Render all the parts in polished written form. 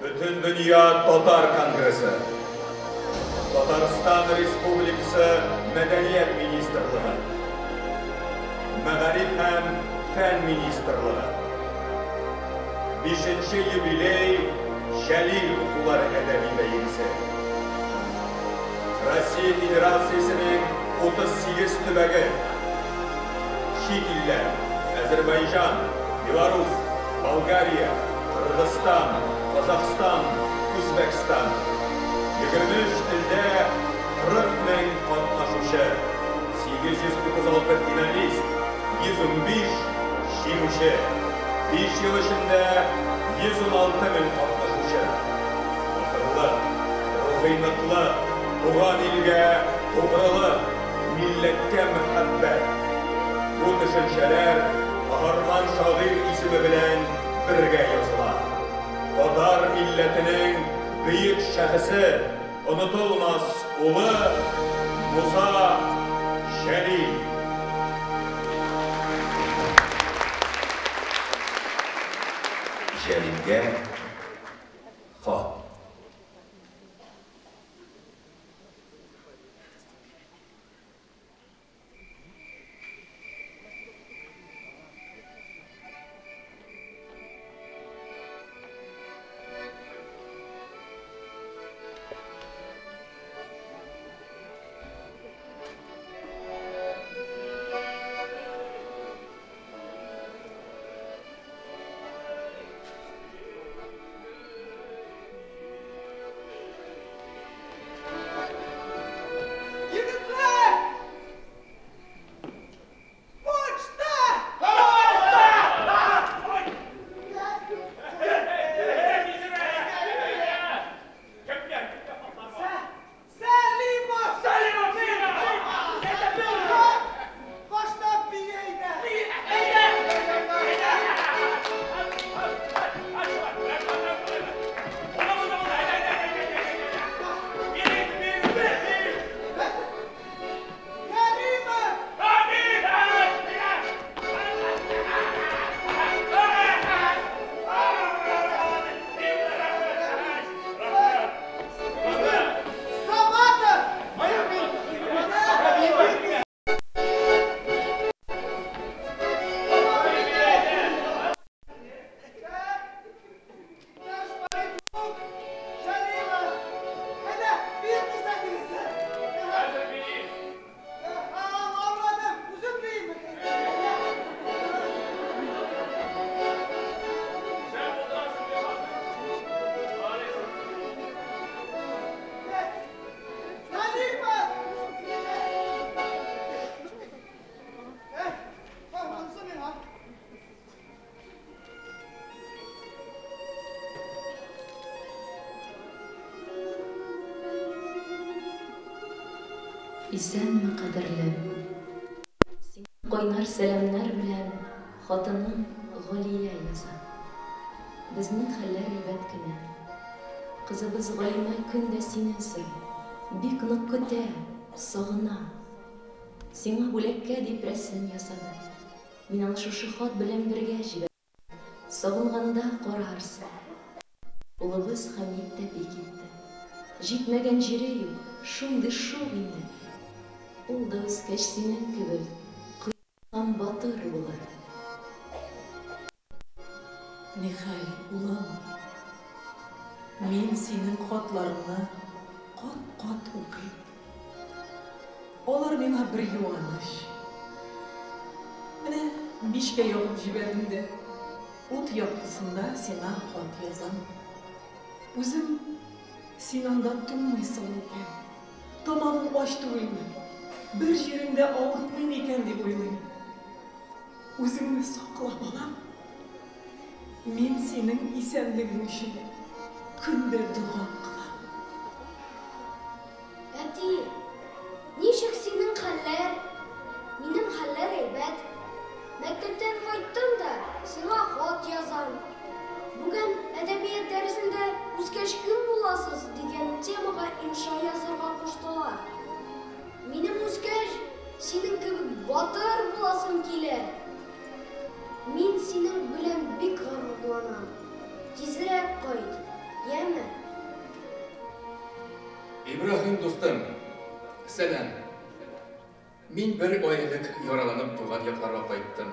Bütün Dünya Tatar Kongresi, Tataristan Respublikası Medeniyet Ministerliği, Mağarip hem Fen Ministerliği, 5. Юбилей Jalil Okuları Edebi Beygisi, Россия Federasyası'nın 38 tübegi, Şit iller, Azerbaycan, Belarus, Bulgariya, Kırgızistan, Kazakistan, Özbekistan, 23 tilde 40 bin katnaşucu, 836 finalist, 115 жеңуші, 5 yıl içinde 116 bin katnaşucu. Батырлы, руханиятlı, туған елге тоғрылы, milletке muhabbet. Bu düşünceler Kahraman şair ismi bilen birge yazılar. Tatar milletinin büyük şahısı, unutulmaz ulu Musa Jalil. Jalil'ge xat. Исәнме кадерлем, син кайнар сәламнар белән хатының Галия яза. Безнең хәлләр әйбәт кенә. Кызыбыз Галимә көндә синең сый, бик нык көтә, сагына. Сиңа бүләккә дип рәсем ясады. Мин аны шушы хат белән бергә җибәрдем. Сагынганда карарсың. Улыбыз Хәмит тә бик итте. Җитмәгән җире юк, шундый шул инде. Ул да үскәч синең кебек кыйган батыр булыр. Нихәл, улым, мин синең хатларыңны кат-кат укыйм. Алар миңа бер юаныч. Менә 5-кә ягып җибәрдем дә, ут яктысында сиңа хат язам. Үзем син анда тумыйсың икән, тамагың аш түгелме? Bir жеріңде ауыртмайым екен деп ойлайым. Өзіңді сақла, балам. Мен сенің исәнлігің үшін күнде дұға қылам. Әти, нишек синең хәлләр? Минем хәлләр әйбәт. Мәктәптән кайттым да, сиңа хат язам. Бүген әдәбият дәресендә үскәч кем буласыз дигән темага инша язарга куштылар. Минем үскәч синең кебек батыр буласым килә. Мин синең белән бик горурланам. Тизрәк кайт. Я İbrahim dostum, selam. Min bir aylık yaralanıp tuğan yaklara kayıttım.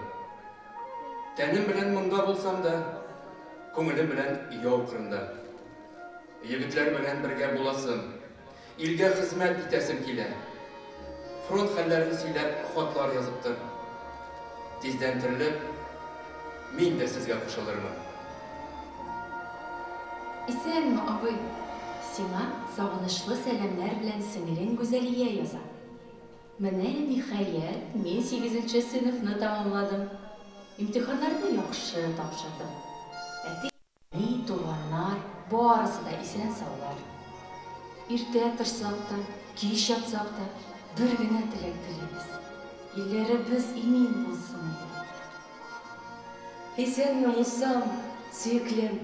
Tenim bilen munda bulsam da, ko'nglim bilen yov qırında. Yigitler bilen birge bulasın. İlge hizmet itesim kile. Front hallerini silep, xotlar yazıptır. Tizden tirilip, min de sizge koşulurman. İsenmi abi? Sina savunuşlu selamlar bilen sinirin güzeliye yazar. Mene nihayet men 8. sınıfını tamamladım. İmtihanlarda yaxşı tapşırdım. Әти, туганнар, барысы да исән саулар. Иртә торсак та, кич ятсак та, бер генә теләк телибез. Илләребез имин булсын иде. Исәнме, Мусам, сөеклем.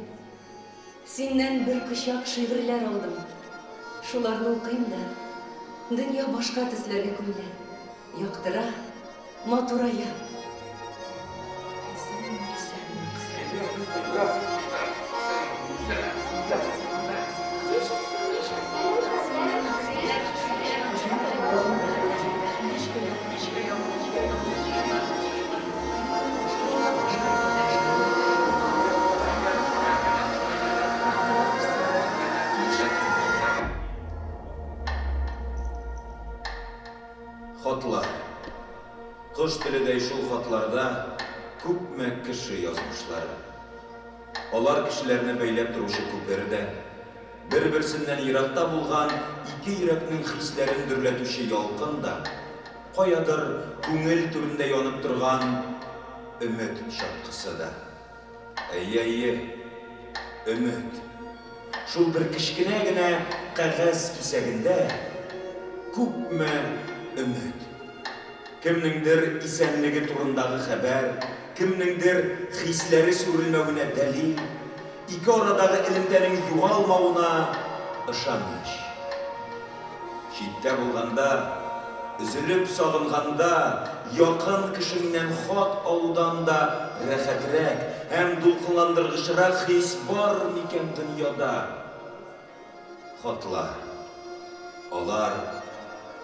Синнән бер кочак шигырьләр алдым. Шуларны укыйм да, дөнья башка төсләргә күнә. Яктыра, матурая. Xatlar. Кыш теледәй шул хатларда күпме кеше язмышлары. Алар кешеләрне бәйләп торучы күпердә, бер-берсеннән еракта булган ике йөрәкнең хисләрен дөрләтүче ялкын да, каядыр күңел түрендә янып торган өмет чаткысы да. Әйе, өмет. Шул бер кечкенә генә кәгазь кисәгендә күпме өмет. Кемнеңдер исәнлеге турындагы хәбәр, кемнеңдер хисләре сүрелмәвенә дәлил, ике арадагы элемтәнең югалмавына ышаныч. Читтә булганда, üzülеп сагынганда, якын кешеңнән хат алудан да рәхәтрәк һәм дулкынландыргычрак хис бар микән дөньяда? Хатлар. Алар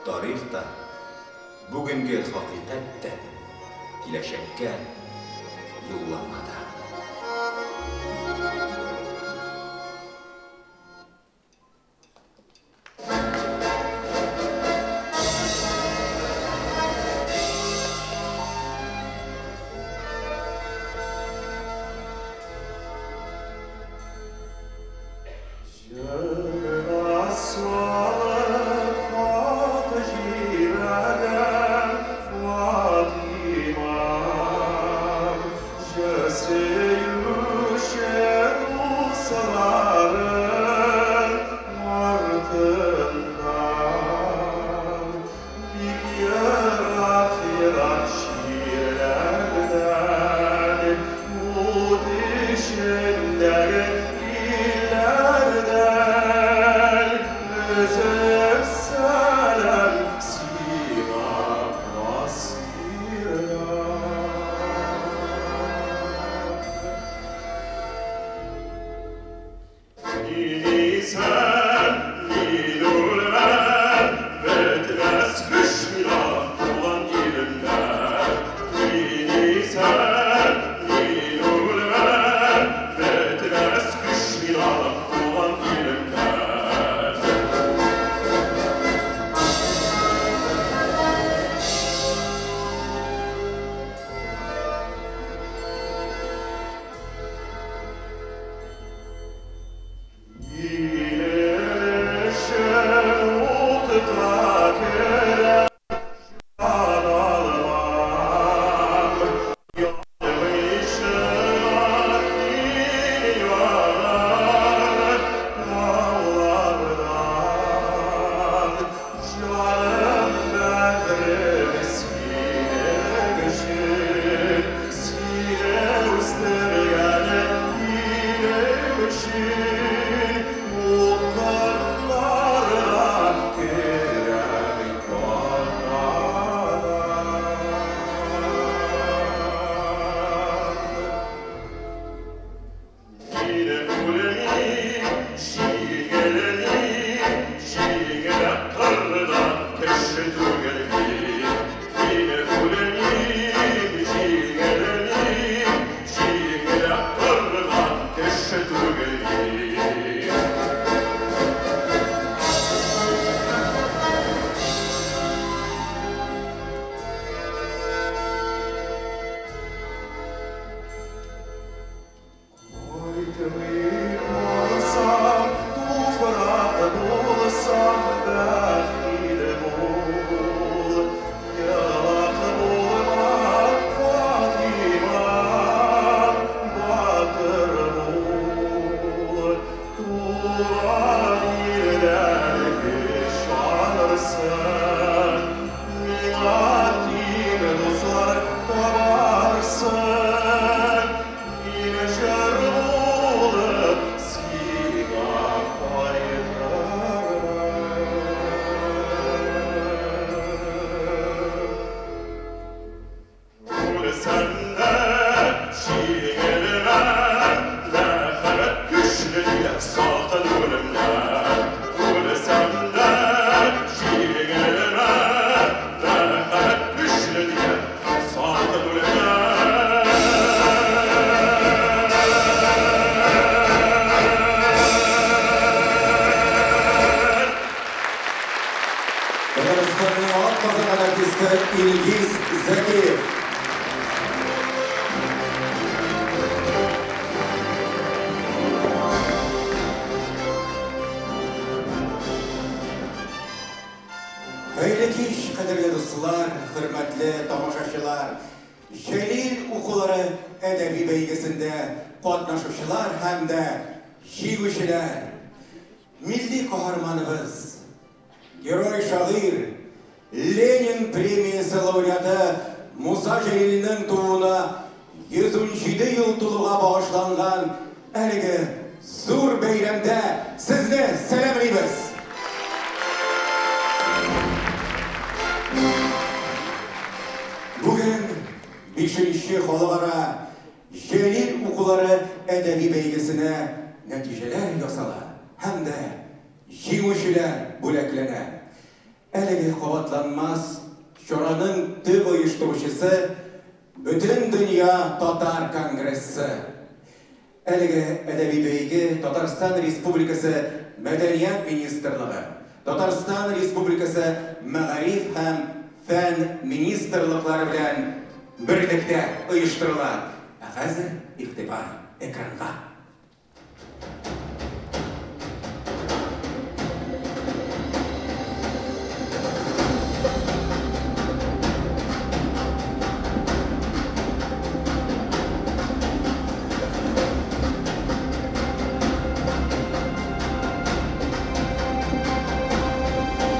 тарихта, бүгенге хакыйкатьтә, киләчәккә юлламада. Yine Kile saltın ölümden, ölsem de şiirime merhamet güçlü diye saltın ölümden. Татарстанның атказан артисті İlgiz Zakiyev. Hayırlı kеш, қадірлі достар, hürmetli тамашашылар. Жәлил оқулары әдәби бәйгесінде қатнашушылар һәм дә җиңүчеләр. Милли каһарманыбыз, герой шагыйрь, Ленин премиясы лауреаты Муса Жәлилнең тууына 117 ел тулуга багышланган әлеге зур бәйрәмдә сезне сәламлыйбыз. Бүген 5-нче халыкара Жәлил укулары әдәби бәйгесенә нәтиҗәләр ясала һәм дә җиңүчеләр бүләкләнә. Әлеге кабатланмас чараның төп оештыручысы Бөтен дөнья татар конгрессы. Әлеге әдәби бәйге Татарстан Республикасы Мәдәният министрлыгы, Татарстан Республикасы Мәгариф һәм Фән министрлыклары белән берлектә оештырыла. Хәзер игътибар экранга.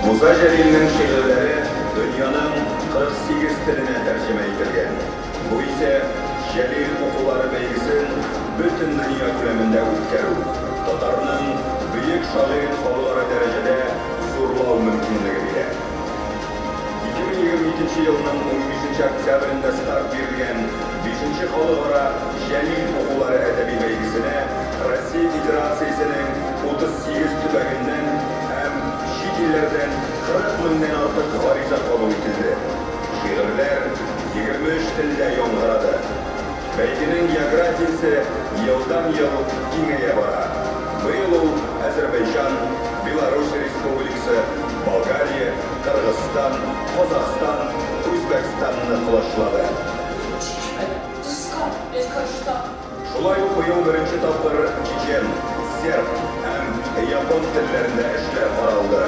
Муса Жәлилнең шигырьләре дөньяның 48 теленә тәрҗемә ителгән. Бу исә Жәлил укулары бәйгесен бөтен дөнья күләмендә үткәрү, татарның бөек шагыйрь халыкара дәрәҗәдә зурлау мөмкинлеге бирә. 2022 елның 15 октябрендә старт бирелгән 5-нче халыкара Жәлил укулары әдәби бәйгесенә Россия Федерациясенең 38 төбәгеннән һәм чит илләрдән 40 меңнән артык гариза кабул ителде. Шигырьләр 23 телдә яңгырады. Бәйгенең географиясе елдан-ел киңәя бара. Быел ул Азәрбайҗан, Беларусь Республикасы, Болгария, Кыргызстан, Казакстан, Үзбәкстанны кылышлады. Шулай ук быел беренче тапкыр чечен, серб һәм япон телләрендә эшләр каралды.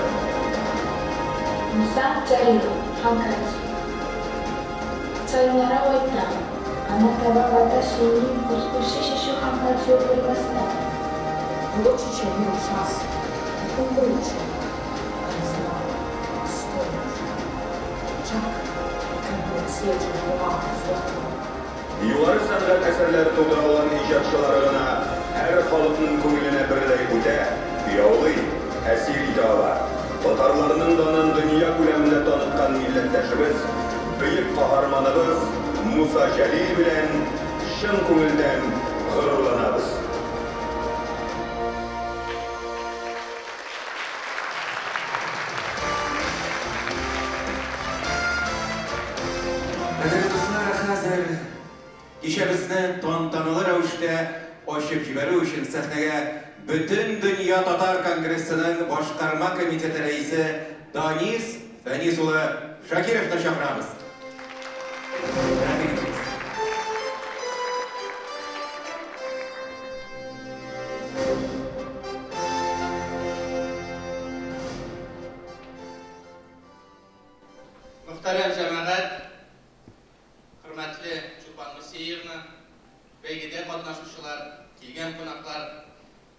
Муса Жәлил, Ханкач. Sayonara Oita, Anatara Watashi ni uskushishi Hankachiを取りました。Вручить мне шанс. Умручу. Казна. Стоишь. Чак. Компенсируешь бумагу. Югары сәнгать әсәрләре тудыра алган иҗатчылары гына һәр халыкның күңеленә берләй үтә, яулый, әсир итә ала. Татарларның данын дөнья күләмендә таныткан милләттәшебез, бөек каһарманыбыз Муса Жәлил белән чын күңелдән горурланабыз. Хәзер кичәбезне тантаналы рәвештә ачып җибәрү өчен сәхнәгә Бөтен дөнья татар конгрессының башкарма комитеты рәисе Данис Фәнис улы Шакировны чакырабыз. Muhterem cemaat, hürmetli Çulpan Museyevna, бәйгедә катнашучылар, килгән кунаклар,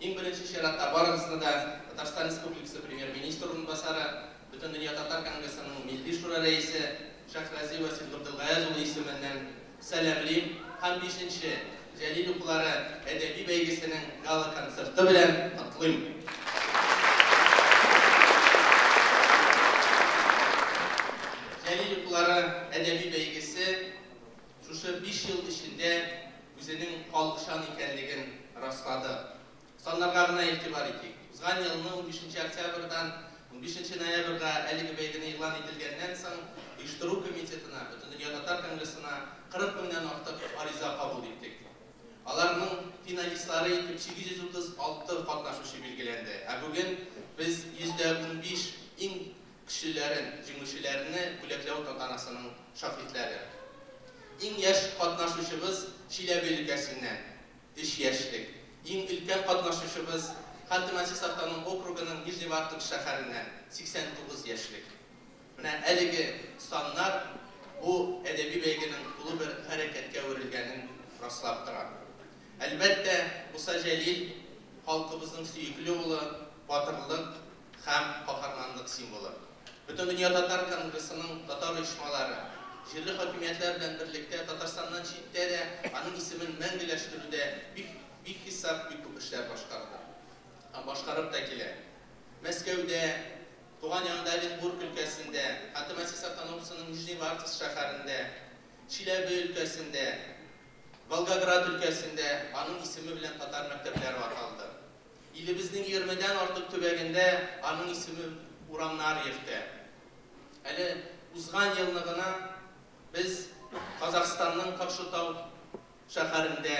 иң беренче чиратта барыгызны да Татарстан Республикасы премьер-министры урынбасары, Бөтен дөнья татар конгрессының милли шура рәисе Шахрази Васил Габдулгаязов улы исеменнән сәламлыйм һәм 5-нче Жәлил укулары әдәби бәйгесенең гала концерты белән котлыйм. Жәлил укулары әдәби бәйгесе шушы 5 ел эчендә үзенең халыкчан икәнлеген раслады. Саннарга гына шуларына илтибар итик. Узган елның 15 октябрьдан 15 ноябрьгә әлеге бәйгене игълан ителгәннән соң оештыру комитетына, Бөтен дөнья татар конгрессына 40 меңнән артык ариза кабул иттек. Аларның финалистлары итеп 836 катнашучы билгеләнде. Ә бүген без 115 иң кешеләрен, җиңүчеләрне бүләкләү тантанасының шаһитләре. Иң яшь катнашучыбыз Чиләбе өлкәсеннән 3 яшьлек. Иң өлкән катнашучыбыз Ханты-Мансийск автономияле округының Нижневартовск шәһәреннән 89 яшьлек. Менә әлеге саннар бу әдәби бәйгенең тулы бер хәрәкәткә үрелгәнен раслап тора. Әлбәттә, Муса Җәлил халкыбызның сөекле улы, батырлык һәм каһарманлык символы. Бөтен дөнья татар конгрессының татар оешмалары җирле хакимиятләр белән берлектә Татарстаннан читтә дә аның исемен мәңгеләштерүдә бик хисап бик күп эшләр башкарды. Һәм башкарып та килә. Мәскәүдә, туган ягында Оренбург өлкәсендә, Ханты-Мансийск автономиясының Нижневартовск шәһәрендә, Чиләбе өлкәсендә, Волгоград өлкәсендә аның исеме белән татар мәктәпләре аталды. Илебезнең 20дән артык төбәгендә аның исеме урамнар йөртә. Әле узган елны гына biz Казакстанның Кокшетау шәһәрендә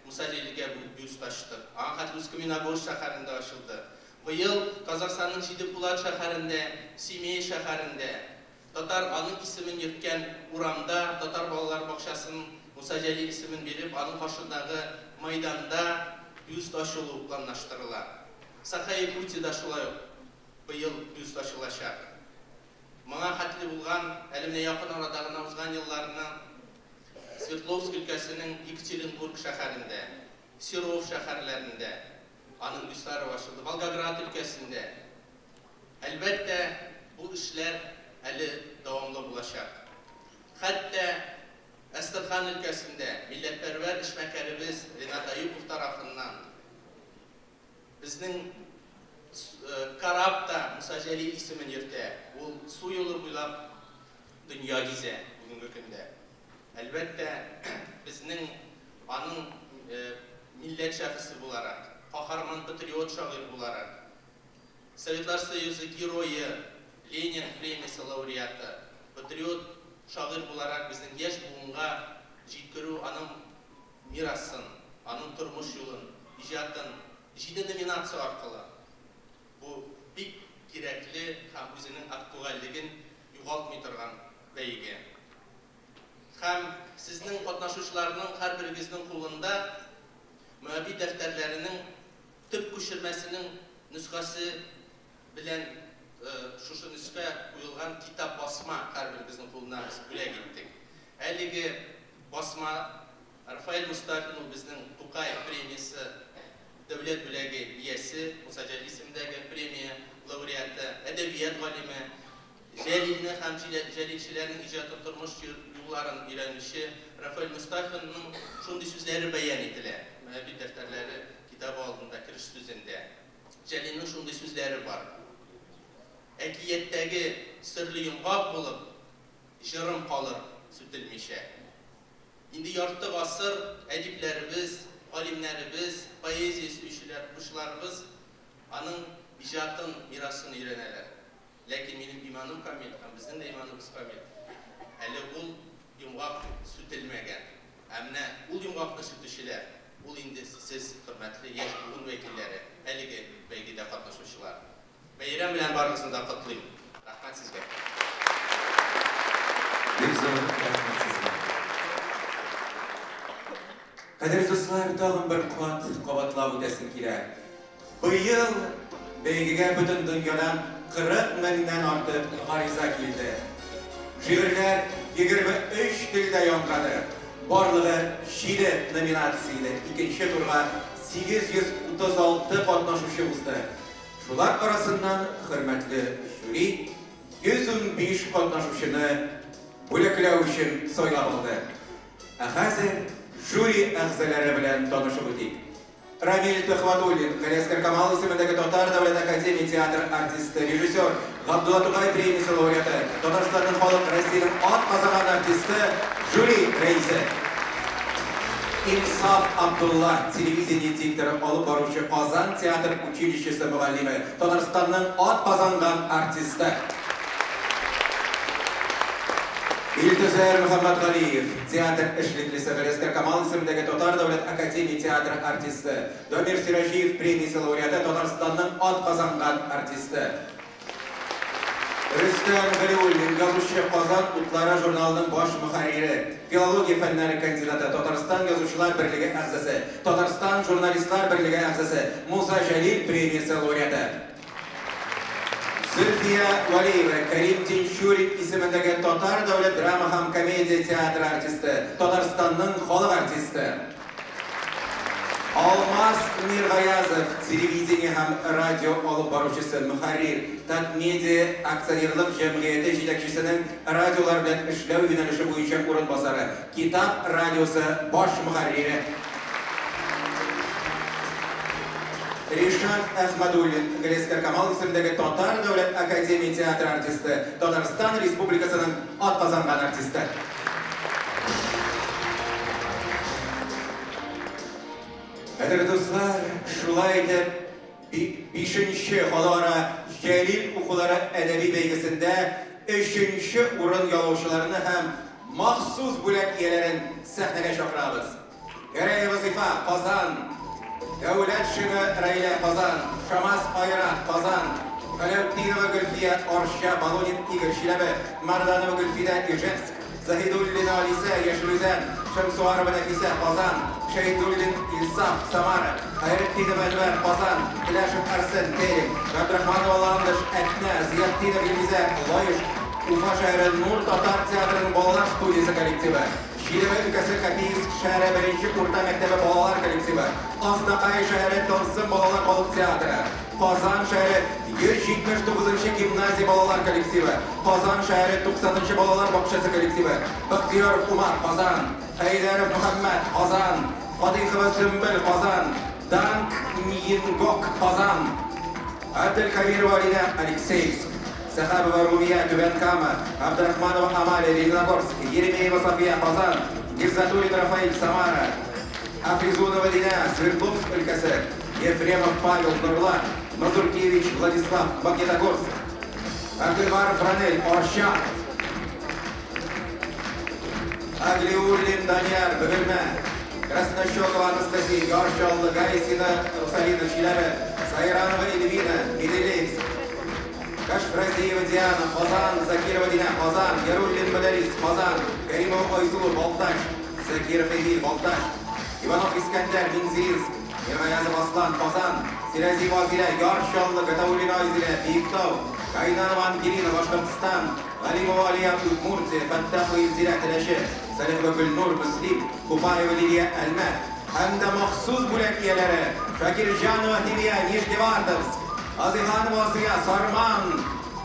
Муса Җәлилгә бюст ачтык. Аңа хәтле Усть-Каменогорск шәһәрендә ачылды. Быел Казакстанның Җидебулат шәһәрендә, Семей шәһәрендә татар аның исемен йөрткән урамда татар балалар бакчасын Муса Җәлил исемен биреп, аның каршындагы мәйданда бюст ачылу планлаштырыла. Саха-Якутиядә шулай ук быел бюст ачылачак. Моңа хәтле булган, әлемне якын арада гына узган елларны Свердловск өлкәсенең Екатеринбург шәһәрендә, Серов шәһәрләрендә аның бюстлары ачылды. Волгоград өлкәсендә. Әлбәттә, бу эшләр әле дәвамлы булачак. Хәтта Әстерхан өлкәсендә милләтпәрвәр эшмәкәребез Ринат Аюпов тарафыннан безнең Карабта Муса Җәлил исемен йөртә. Ул су юлы буйлап дөнья гизә бүгенге көндә. Әлбәттә, безнең аның милләт шәхесе буларак, каһарман патриот шагыйрь буларак, Советлар Союзы герое, Ленин премиясе лауреаты, патриот шагыйрь буларак безнең яшь буынга җиткерү аның мирасын, аның тормыш юлын, иҗатын 7 номинация аркылы бу бик кирәкле һәм үзенең актуальлеген югалтмый торган бәйге. Һәм сезнең катнашучыларның һәрберегезнең кулында Мөәбби дәфтәрләренең төп күчермәсенең нөсхәсе белән шушы нөсхә куелган китап басма һәрберегезнең кулына без бүләк иттек. Әлеге басма Рафаэль Мустафин безнең Тукай премиясе дәүләт бүләге иясе, Муса Җәлил исемендәге премия лауреаты, әдәбият галиме, Җәлилне һәм Җәлилчеләрнең иҗатын тормыш юлларын өйрәнүче Рафаэль Мустафинның шундый сүзләре бәян ителә. Мөәбби дәфтәрләре китабы алдында кириш сүзендә. Җәлилнең шундый сүзләре бар. Әкияттәге серле йомгак булып, җырым калыр сүтелмичә. Инде ярты гасыр әдипләребез, галимнәребез, поэзия сөючеләребез аның иҗатын, мирасын өйрәнәләр. Ләкин минем иманым камил, һәм безнең дә иманыбыз камил. Әле ул йомгак сүтелмәгән. Әмма ул йомгакны сүтүчеләр, ул инде сез, хөрмәтле яшь буын вәкилләре, әлеге бәйгедә катнашучылар. Бәйрәм белән барыгызны да котлыйм. Рәхмәт сезгә. Кадерле дуслар, тагын бер кабатлап үтәсем килә. Быел бәйгегә бөтен дөньядан 40 меңнән артык гариза килде. Шигырьләр 23 телдә яңгырады. Барлыгы 7 номинацияле. Икенче турга 836 катнашучы узды. Шулар арасыннан хөрмәтле жюри 115 катнашучыны бүләкләү өчен сайлап алды. Ә хәзер жюри әгъзалары белән танышып үтик. Рамиль Төхватуллин, Галиаскар Камал исемендәге Татар дәүләт академия театр артисты, режиссер, Габдулла Тукай премиясе лауреаты, Татарстанның халык Россиянең ат казаган артисты, жюри рәисе. İnsaf Abdullah televizyon diktori olib boruvchi Qozon teatr uchilishisi muallimi, Tataristonning ot qozongan artisti. İltizar Muhammad G'aliyev, teatr ishliklisi, G'ileskar Kamol ismidagi Tatar davlat akademiya teatr artisti, Domir Sirajiyev premiyasi laureati, Tataristonning ot qozongan artisti. Rüstem G'aliyev, yozuvchi, Qozon Utlari jurnalining bosh muharriri, filologiya fanlari kandidati, Tatariston Yozuvchilar birligi a'zosi, Tatariston Jurnalistlar birligi a'zosi, Musa Jalil premiyasi laureati. Zulfiya Valiyeva, Karim Tinchuri ismidagi Tatar davlat drama ham komediya teatri artisti, Tataristonning xalq artisti. Almas Mirg'ayazov, televideniya ham radio olib boruvchisi, muharrir, Tatmedia aksionerlik jamiyati yetakchisining radiolar bilan ishlash yo'nalishi bo'yicha o'rinbosari, Kitob radiosi bosh muharriri. Rishon Ahmadullin, G'ileskar Kamol ismidagi Tatar davlat akademiya teatr artisti, Tatariston Respublikasining ot qozongan artisti. Qadrli do'stlar, shulay deb 5-chi xalqaro Jalil o'quvlari adabiy beygisida 3-chi o'rin yo'lovchilarini ham maxsus bo'lak egalarini sahnaga chaqiramiz. Garay vazifa Qozon, Davlat shuni Rayla Qozon, Shamas Ayrat Qozon, Qalabdinova Gulfiya Orsha Balodin Igor Shilabi, Mardanova Gulfida Ijevsk, Zahidullin Alisa Yashiluzan, Shamsuarova Nafisa Qozon, Shahidullin Ilsaf Samara, Hayratdinova Anvar Qozon, Ilashev Arsen Terim, Abdurahmonova Landish Akna, Ziyatdinova Ilmizar Loyish, Ufa shahri Nur Tatar teatrining bolalar studiyasi kollektivi, Shilova ülkesi Kapiysk shahri 1-o'rta maktabi bolalar kollektivi, Ostaqay shahri To'rsin bolalar xalq teatri, Qozon shahri 179-gimnaziya bolalar kollektivi, Qozon shahri 90-chi bolalar bog'chasi kollektivi, Baxtiyorov Umar Qozon, Haydarov Muhammad Qozon, Qodixova Sumbil Qozon, Dank Miyingok Qozon, Abdulkamirova Alina Alekseyevsk, Saxabova Rumiya Tubankama, Abdurahmonova Amaliya Leninogorsk, Yeremeyeva Sofiya Qozon, Girzaturin Rafail Samara, Hafizunova Dina Sverdlovsk өлкәсе, Ефремов Павел Нурлан, Мазуркевич Владислав Магнитогорск, Абдульваров Ранель Орша, Аглиуллин Данияр Бөгелмә, Краснощекова Анастасия Горшалла Гайсина Русалина Чиләбе, Сайранова Эльвина Меделеевск, Кашфразиева Диана Qozon, Zakirova Dina Qozon, Yarulлин Boris Qozon, Karimov Oysulu Boltash, Zakirov Emil Boltash, Ivanov Iskandar Minzirsk, Mirg'ayazov Aslan Qozon, Siraziyeva Azila Yorshalli Gataulina Azila Biktov, Qaynanova Angelina Boshqirdiston, G'alimova Aliya Udmurtiya, Fattaxova Ilzira Tilashi, Salihova Gulnur Muslim, Kupayeva Lidiya Almat, hamda maxsus bo'lak egalari Shakirjanova Hiliya Nijnevardovsk, Azilxanova Asiya Sarman,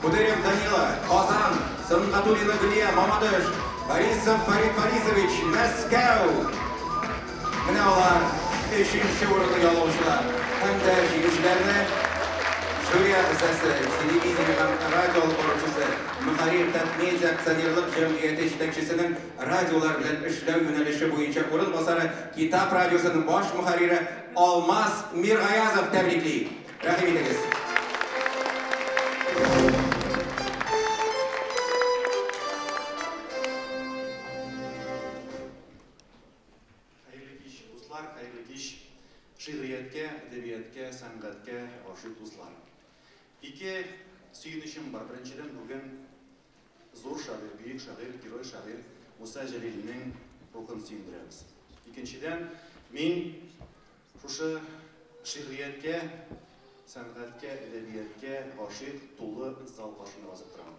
Buderev Danila Qozon, Sanqatulina Guliya Mamadosh, Borisov Farid Borisovich Moskva. Mana ular 3-chi o'rinli yo'lovchilar hamda jig'ishlarni juriya a'zosi, televideniya va radio olib boruvchisi, muharrir Tatmedia aksionerlik jamiyati yetakchisining radiolar bilan ishlash yo'nalishi bo'yicha o'rinbosari, Kitob radiosining bosh muharriri Almas Mirg'ayazov tabriklaydi. Rahim etingiz. Şiiriyatga, edebiyatga, san'atga oshiq do'stlar. Ikki suyunishim bor. Birinchidan bugun zo'r shoir, buyuk shoir, giroy shoir Musa Jalilning ruhini suyundiramiz. Ikkinchidan men o'sha shiiriyatga, san'atga, edebiyatga oshiq to'liq inson qoshini yozib turaman.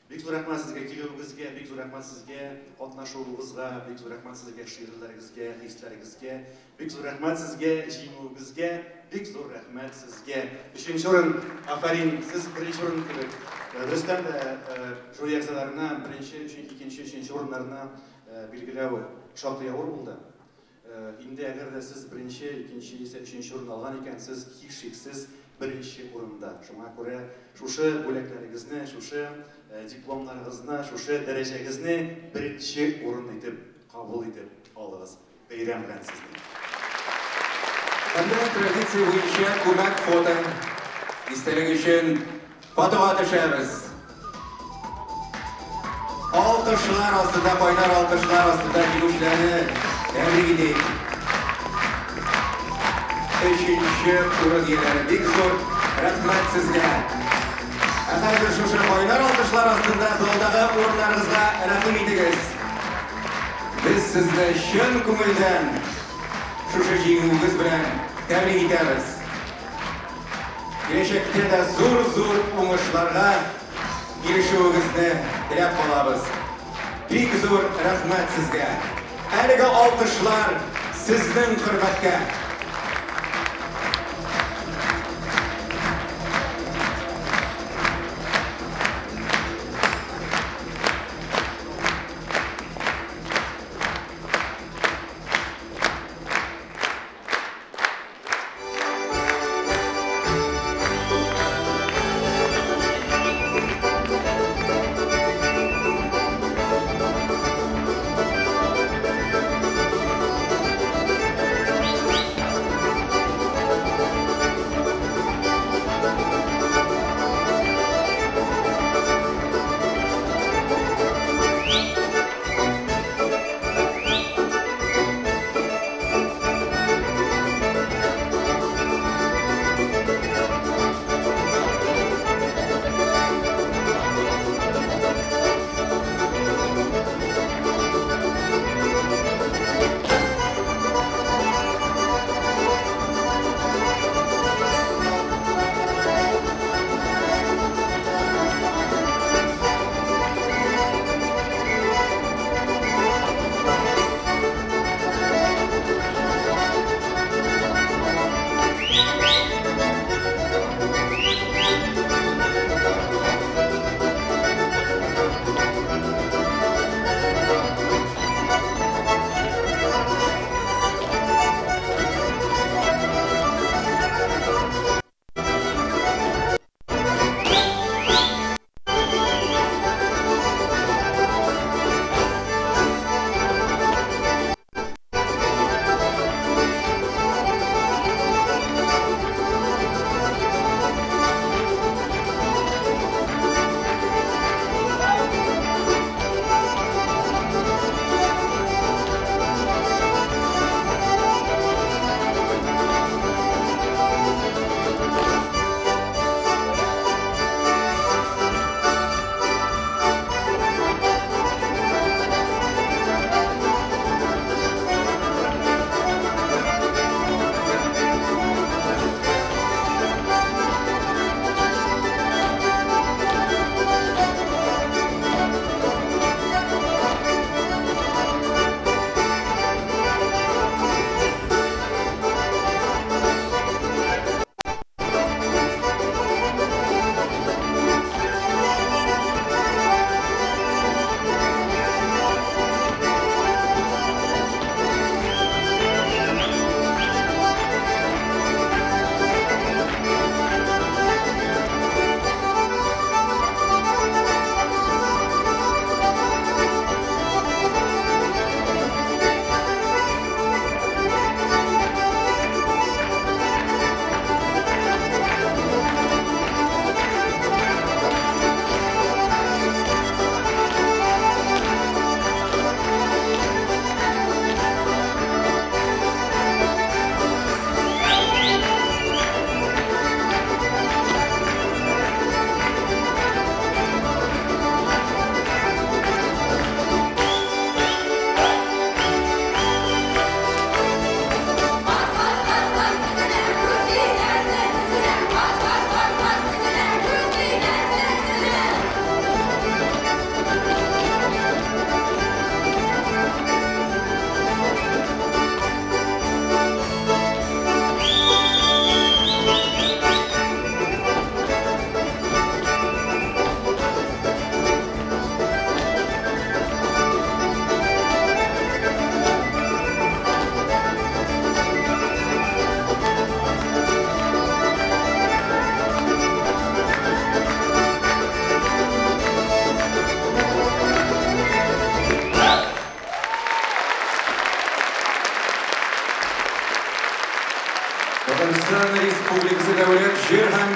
Bek zo'r rahmat sizga keluvingizga, bek zo'r rahmat sizga qatnashuvingizga, bek zo'r rahmat sizga she'rlaringizga, hislaringizga, bek zo'r rahmat sizga jinguvingizga, bek zo'r rahmat sizga. 3-chi o'rin, afarin, siz 1-chi o'rin kelib. Rustam shu yaxshilarni 1-chi, 2-chi, 3-chi o'rinlarni belgilab shoqiyavur bo'ldi. Endi agarda siz 1-chi, 2-chi, 3-chi o'rin olgan ekansiz, hech shaksiz 1-chi o'rinda. Shunga ko'ra shusha bo'laklaringizni, shusha diplomlaringizni, shusha darajangizni 1-chi o'rin etib qabul etib oldingiz. бәйрәм белән сезне. Анда традиция буенча күмәк фото истәлек өчен фотога төшәбез. Alkışlar астында, кайнар alkışlar астында килүчеләрне тәбрик итик. Өченче туры ияләре бик зур рәхмәт сезгә. Хәзер шушы кайнар alkışlar астында залдагы урыннарыгызга рәхим итегез. Без сезне чын күңелдән шушы җиңүегез белән тәбрик итәбез. Киләчәктә дә зур уңышларга ирешүегезне теләп калабыз. Бик зур рәхмәт сезгә. Әлеге alkışlar сезнең хөрмәткә.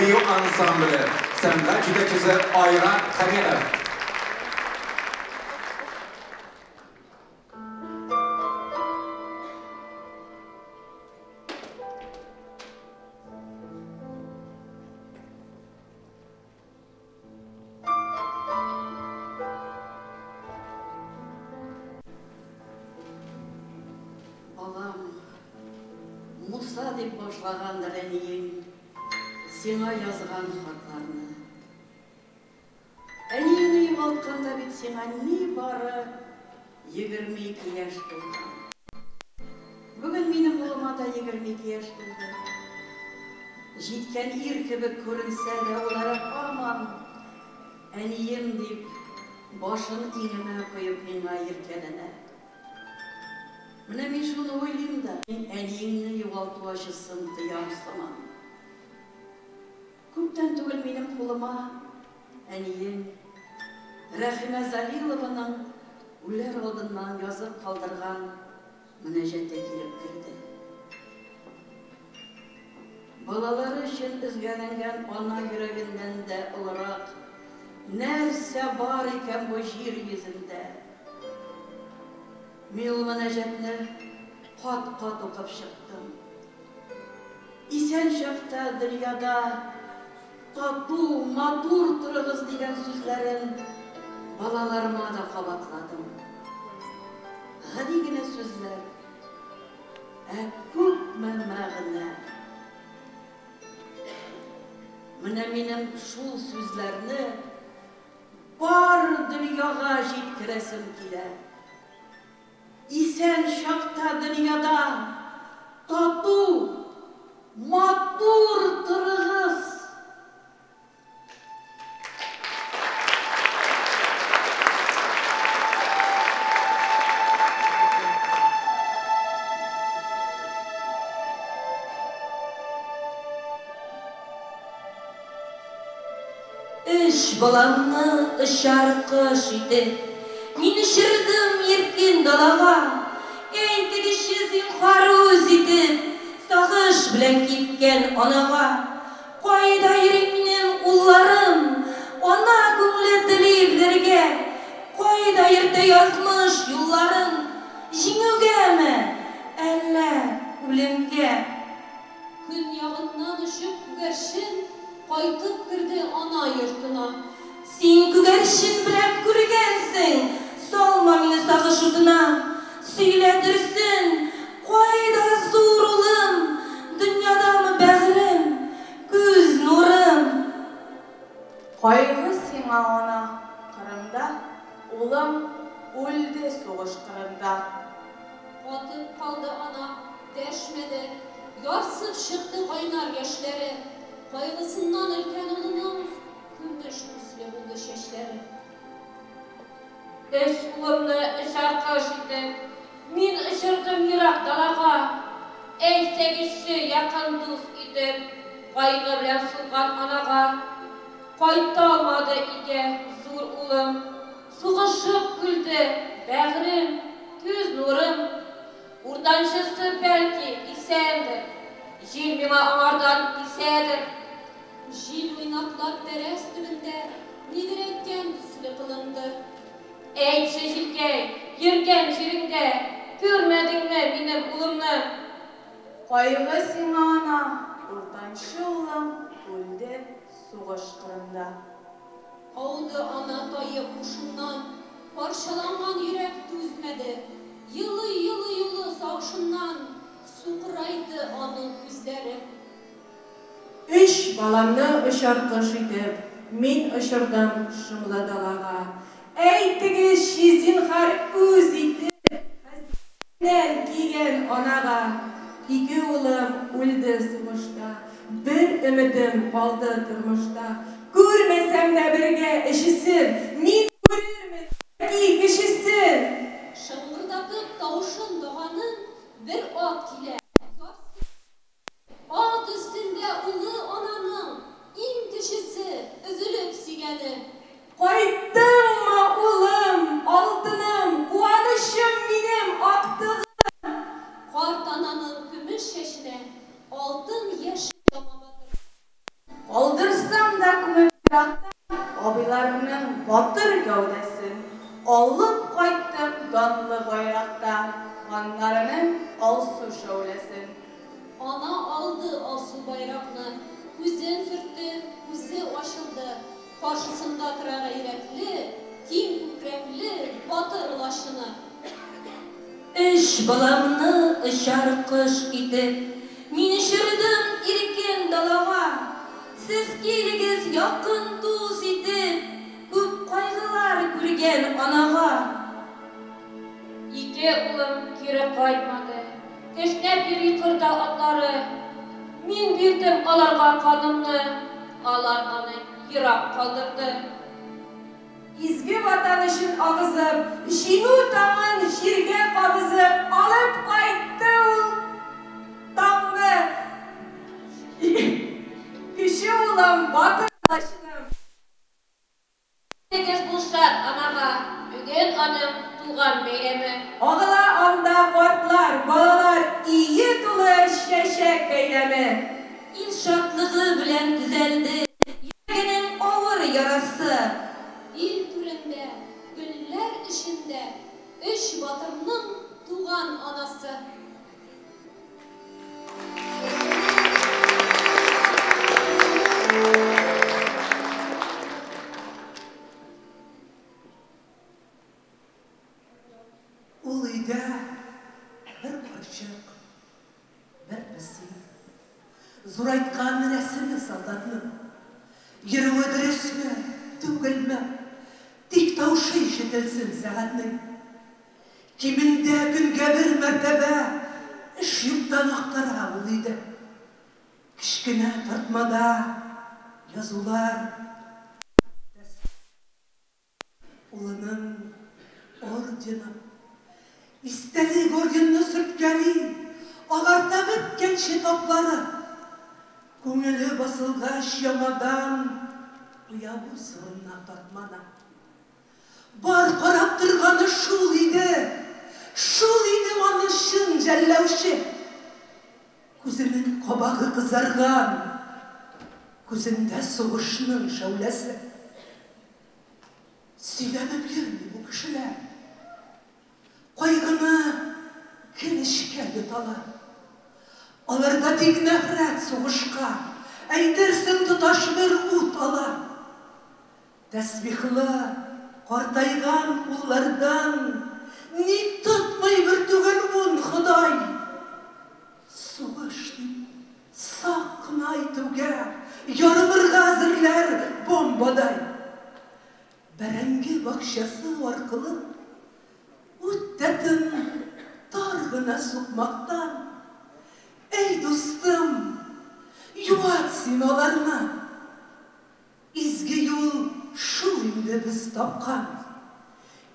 бию ансамблі сәнғат жетекшісі Айрат Каменов. Musa деп башлағандар әнейін, сеңа yazған хатларны. Әнейін үйіп алқанда бет сеңа не бары 22 яш болды. Бүгін менің ұлыма да 22 яш болды. Жеткен еркібі көрінсе де олары аман. Әнейім деп башын иңіме қойып меңа еркедіне. Міне мен шуны ойлайым да, мен әнейіңні юғалту ашысын тыямсыман. Көптен түгіл менің қолыма әнейім Рәхима Залилованың өлер алдынан жазып қалдырған мінәжәте келіп кірді. Балалары үшін үзгәләнгән ана йөрәгеннән дә олырақ нәрсә бар икән бу җир йөзендә. Мен ул мінәжәтне қат-қат оқып шықтым. Исән шақта дөньяда тату, матур тұрығыз деген сүзләрен балаларыма да қабатладым. Ғади генә сүзләр, күпме мәгънә. Менә минем шул сүзләрне бар дөньяга җиткерәсем килә. Исән шақта дөньяда тату, матур тұрығыз. Үш баламны ұшар қыш итеп, мен ұшырдым еркен далаға, әйтігі шезін қаруз етіп, сағыш білән кеткен анаға. Қайда ерек менің ұлларым, ана көңілі тілейлерге, қайда ерте язмыш юлларын, жеңуге ме, әлі өлімге. Күн яғыннан ұшып күгәршін, қайтып кірді ана йортына. Сен күгәршін біләп күргенсің, салма мені сағыш ұтына. Сөйләдірсін, қайда зор ұлым, дүнияда мы бәғірім, көз нұрым. Қайғы сиңа ана қырында, ұлым өлді соғыш қырында. Қатып қалды ана, дәшмеді, ярсып шықты қайнар яшьләре. Қайғысынан өлкен ұлының күміш мүсле болды шешлері. Үш ұлымны ұшар қыш етіп, мен ұшырдым ирақ далаға. 18 яқын дос етіп, қайғы білән сұлған анаға. Қайта алмады иге зор ұлым, сұғышып күлді бәғірім, көз нұрым. Урданшысы бәлки исәндір, жел меңа аңардан исәдір. Жел ойнаплап бәрәс түбінде, недір әйткен түсілі қылынды. Әйтші желкей, ерген жеріңде, көрмедің ме менің ұлымны? Қайғы сиңа ана, ортаншы ұлым өлді соғыш қырында. Ауды ана тайып ұшыннан, паршаланған йөрәк түзмәді. Йылы сағышыннан, суқырайды аның күздері. Үш баламны ұшар қыш етіп, мен ұшырдым шымлы далаға. Әйтігі шезін қар өз етіп, хәзінен киген анаға. Ике ұлым өлді соғышта, бір үмітім қалды тұрмышта. Көрмесем де бірге ішісін, мен көрермін әки кішісін. Шыңғырдатып тауышын дұғанын бір ат келе. Ат үстінде ұлы ананың ең кішісі үзіліп сүйгені. Қайттың ма ұлым, алтыным, қуанышым менің ақтығым. Қарт ананың күміс шешіне алтын еш жама батыр. Қалдыр батыр гәүдәсен алып кайттым данлы байракта, аннарының алсу шәүләсен. Ана алды алсу байракны, күзден сөртте, күзе ачылды. Каршысында тора гайрәтле, киң күкрәкле батыр лашыны. Үч баламны очар кош итеп, мин очырдым иркен далага. Сез килегез якын дус итеп, күп кайгылар күргән анага. Ике улым кире кайтмады, кешнәп йөри кырда атлары. Мин бирдем аларга канымны, алар аны ерак калдырды. Изге ватан өчен агызып, җиңү таңын җиргә кабызып, алып кайтты ул таңны. Кеше улым батыр лашыным. Тегез булшат анага, бүген аның туган бәйрәме. Агыла анда картлар, балалар, ие тулы чәчәк бәйрәме. Ил шатлыгы белән төзәлде, йөрәгенең авыр ярасы. Ил түрендә, гөлләр эчендә, өч батырның туган анасы. Ул өйдә бер карчык, бер песи, зурайткан рәсеме солдатның. Йөрүе дөресме, түгелме, тик таушы ишетелсен сәгатьнең. Кимендә көнгә бер мәртәбә эш юктан актара ул өйдә. Кечкенә тартмада язулар, улының ордены. Истәлек орденны сөрткәни, агарта беткән шитаплары. Күңеле басылгач яңадан, уяву сырына тартмана. Бар карап торганы шул иде аны шын жәлләүче. Күзенең кабагы кызарган, күзендә сугышның шәүләсе. Сөйләнеп йөрми бу кешеләр. Кайгыны кенешкә йоталар. Аларда тик нәфрәт сугышка, әйтерсең тоташ бер ут ала. Тәсбихлы, картайган куллардан ник тотмый бер түгел ун Ходай. Сугыш сак кына әйтүгә, ярымырга әзерләр бомбадай. Бәрәңге бакчасы аркылы үттәтен тар гына сукмактан. Эй дустым, юат син аларны. Изге юл шул инде без тапкан.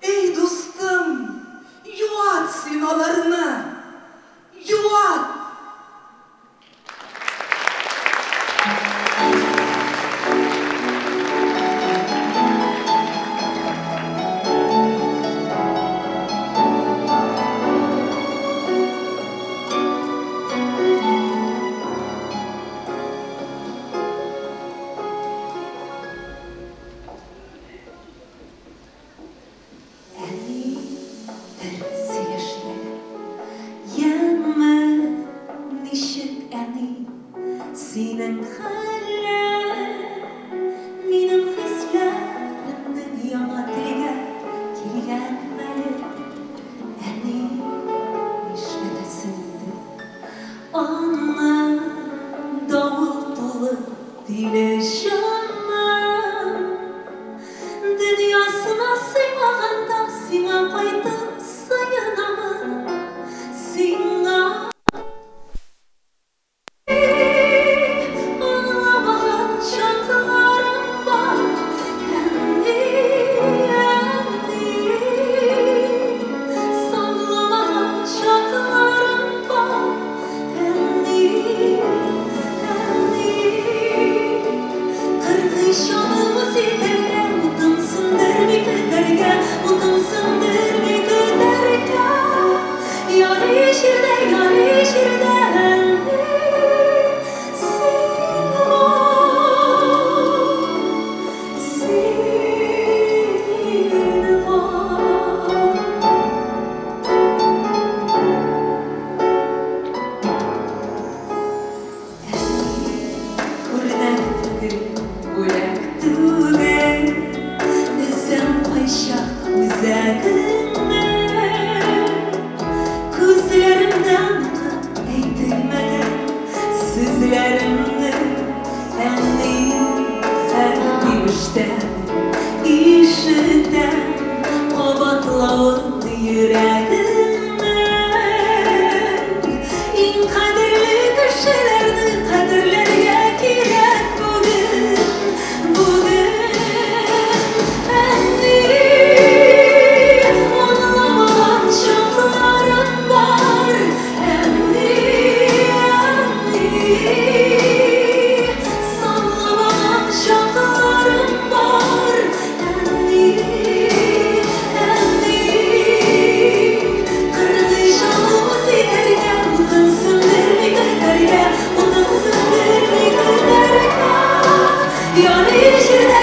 Эй дустым, юат син аларны. Юат. işten, işten Qabatlağın yüreğimden En kadirli kişilerini kadirlerge kirek bugün Endi anlamagan şartlarım var Endi sanlamagan şartlarım var Endi kırdı şanımız yeterge Utansın dermi kaderge Utansın dermi kaderge Yarı yeşilde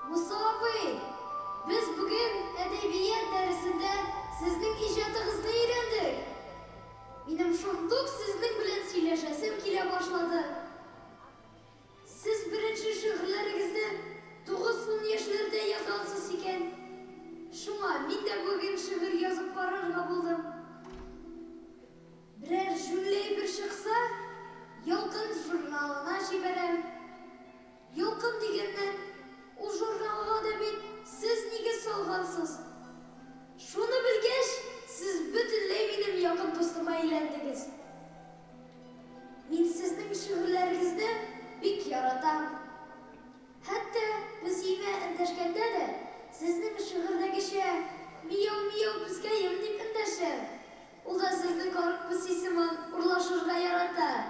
Musa abi, biz bugün edebiyat dersinde sizning ijodingizni öğrendik. Benim şunduk sizning bilan söyleşesim kile başladı. Siz birinci şiirleringizni 9-10 yaşlarda yazalsız iken, şuna men de bugün şiir yazıp bararga buldum. Birer jümle bir çıksa, Yolkun jurnalına jiberem. Yolkun degenden o jurnalga da siz nega solgansız? Şunu bilgeç, siz bütünley benim yakın dostuma aylendingiz. Men sizning şiirleringizni bek yaratam. Hatta biz yine endashganda da sizning şiirdagi miyav miyav bizga yem deb endashar. U da sizni ko'rib biz siman urlashishga yarata.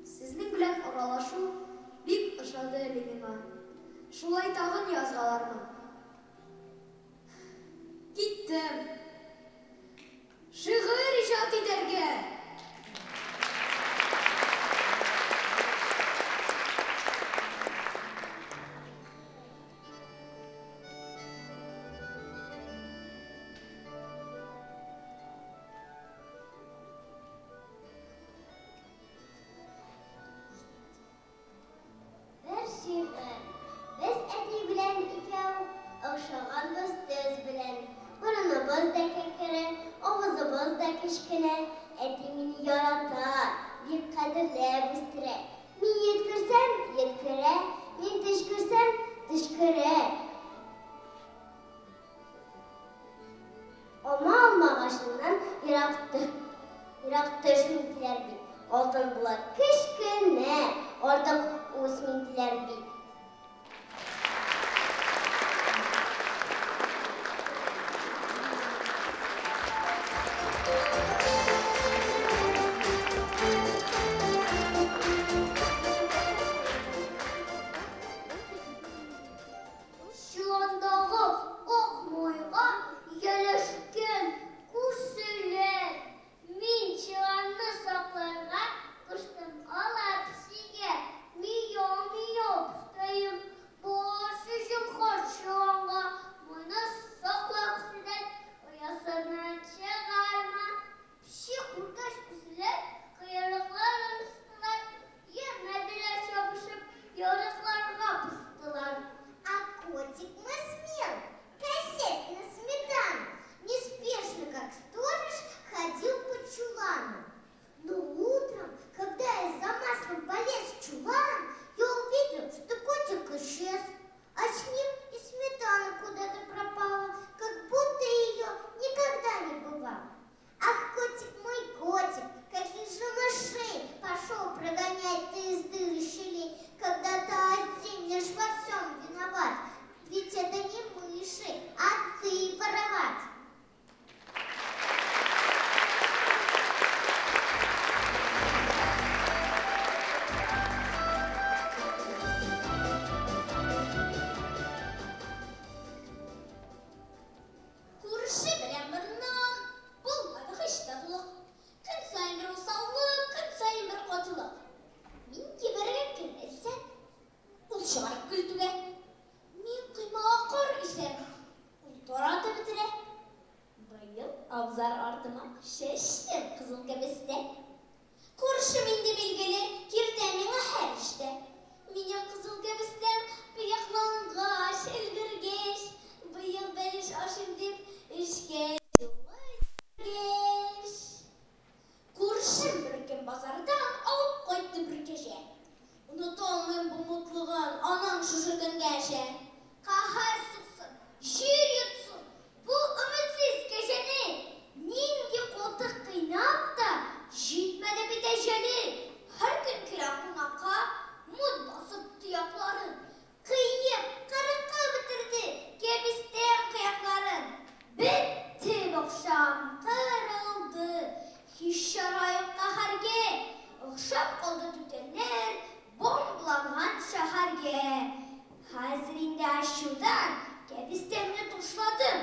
Sizning bilan aralashuv bek ışadı elimime. Şulay tağın yazgalarmı? Gittim. Şiir icad ederge. Biz eti bilen ikav, okşaganbız töz bilen. Burunubuz da kekere, ovuzubuz da kişkine. Eti meni yarata, bir kadirle büstüre. Men yetkirsem yetkire, men tışkırsam tışkire. Oma ağaçından yiraktır mintiler bit. Altın bular kışkine, orada uz mintiler bit. Min ты слышали, когда-то один лишь во всем виноват? Ведь это не мыши, а ты вороват. Avzar artıma şeştim kızıl gebeste. Kurşum indi bilgili, girdemin her işte. Benim kızıl gebestem bıyıklangaş, elgirgeç. Bıyıl beliş aşım dip, işkeç, geç. Kurşum birken bazardan alıp koydu bir keşe. Unutalmayın bu mutluğun, anam şuşurgun geçe. Kahar sıksın, şiir yutsun. Bu ümitsiz gecenin ningi koltuk kıynap da jitmedi bir dejeli. Her gün kirak bunaka mud basıp tıyakların. Kıyıp kırıkı bitirdi gebisten kıyakların. Bitti akşam kırıldı hiç şarayıp kaharge. Akşam kaldı tütenler bomblanan şaharge. Hazirinde aşudan gebistemini tuşladım.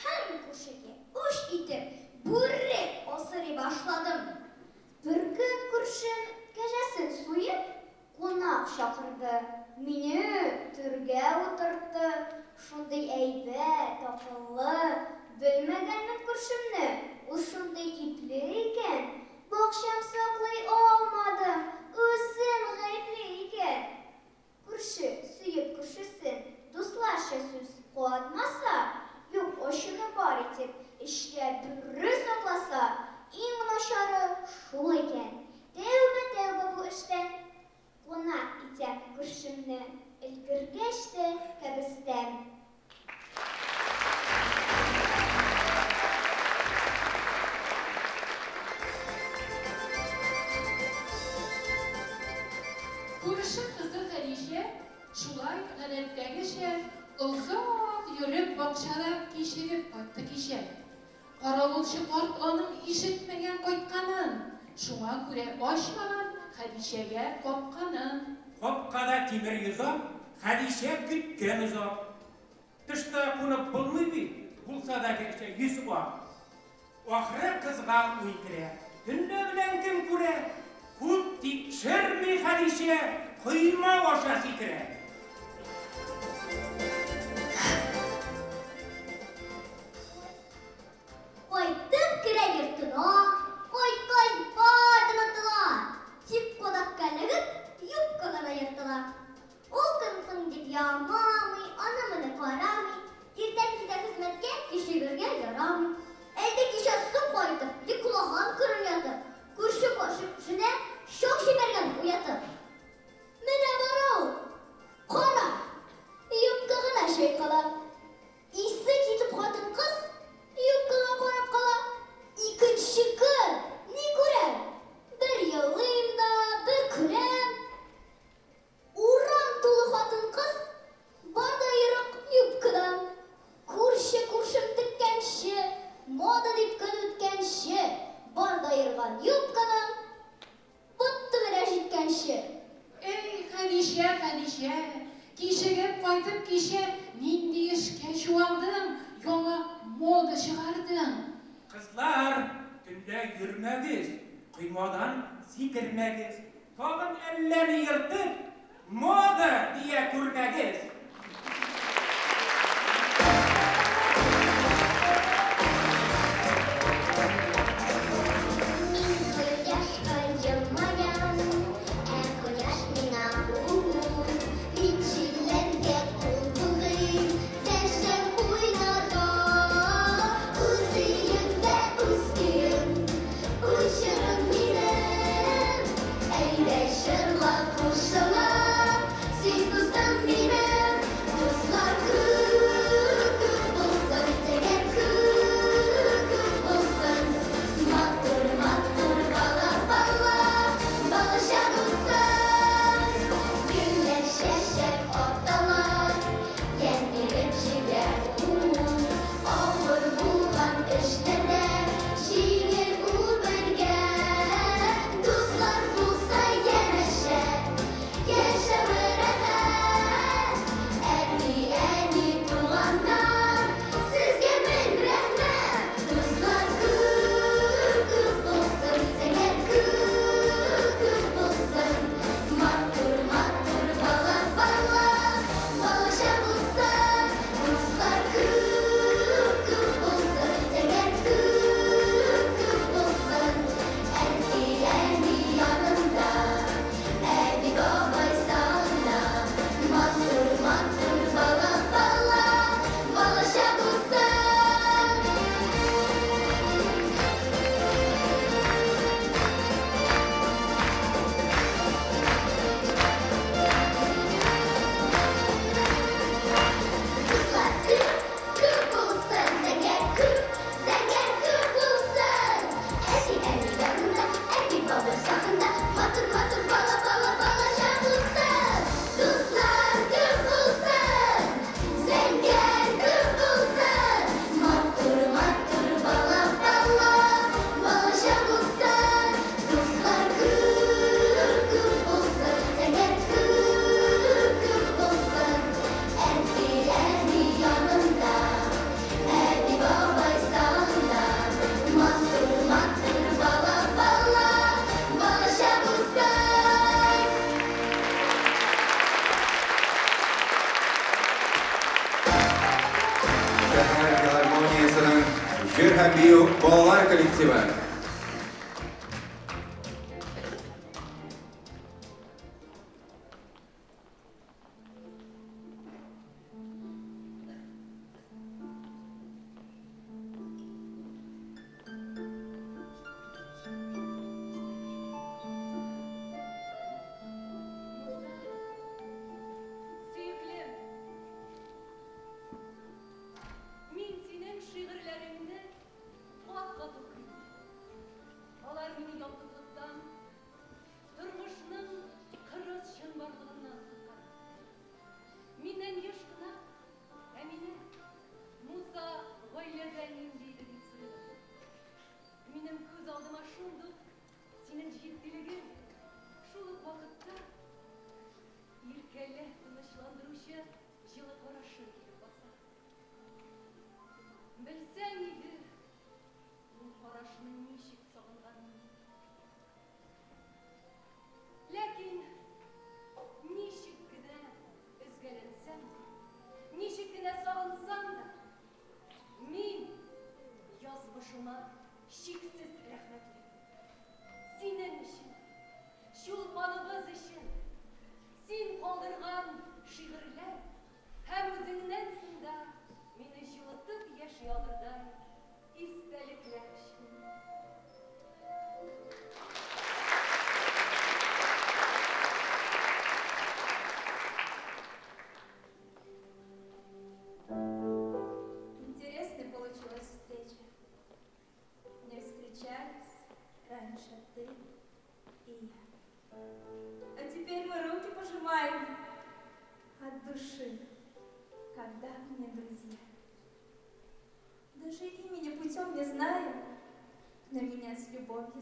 Hem kurşege uç itip burre osırı başladım. Bir gün kurşun gecesin suyup konak şakırdı. Meni türge oturttu. Şunday eybet, akıllı. Bilmegenlik kurşunlu. O şunday ipliyken. Bu akşam saklay olmadım. Özüm gaybliyken. Kurşu suyup kurşusun. Dostlarşa söz koyatmasa. Yok oşunu var etip, işte bürrü saklasa, en naşarı şul eken. Tevbe bu işte. Konak item kurşunlu, ilgirgeçti kebistem. Kurşun kızı Halişe, şulay lanettegeşe, uzak yürüp bakşada kişilip kattı kişi. Karavulçu kart onun işitmegen koytkanın, şuna göre başmagan Halişe'ye kopkanın. Kopkada timir yüzü, Halişe gütken yüzü. Tışta bunu bulmayı, bulsa da geçe yüzü var. Ahire kızga uydire, tünde bilen kim kure, kut dikşer mi Halişe, kıyma başa sikire. Koydum kire yırtına, koy badına tıla. Çip kodak kalırıp yupkalara yırtıla. O kınsın dip yağmamı, anamını paramı. Girden gide hizmetke, kişi birge yaramı. Elde kişi su koydu, yıkulahan kırılyadı. Kurşu koşup şune, şok şibergen uyadı. Mene baro, kora, yupkağına şey kalar. İsse gidip kadın kız, yupkağına koyup kalar. İkinci kır, ne kurer? Bir yılayım da, bir kürem. Uğram dolu kadın kız, barda yırık yupkıdan. Kurşum dikkenşi, moda dipkın ütkenşi. Barda yırgan yupkıdan, bıttı vere jitkenşi. Ey Halişe, kişege koytup kişe, nindi işke şu aldın, yola moda çıkardın. Kızlar, tünde yürümegiz, kıymadan sikirmegiz. Tağın elleri yırtıp, moda diye kürmegiz. Şırla kuşala, sin kustan mine. бию балалар коллективы.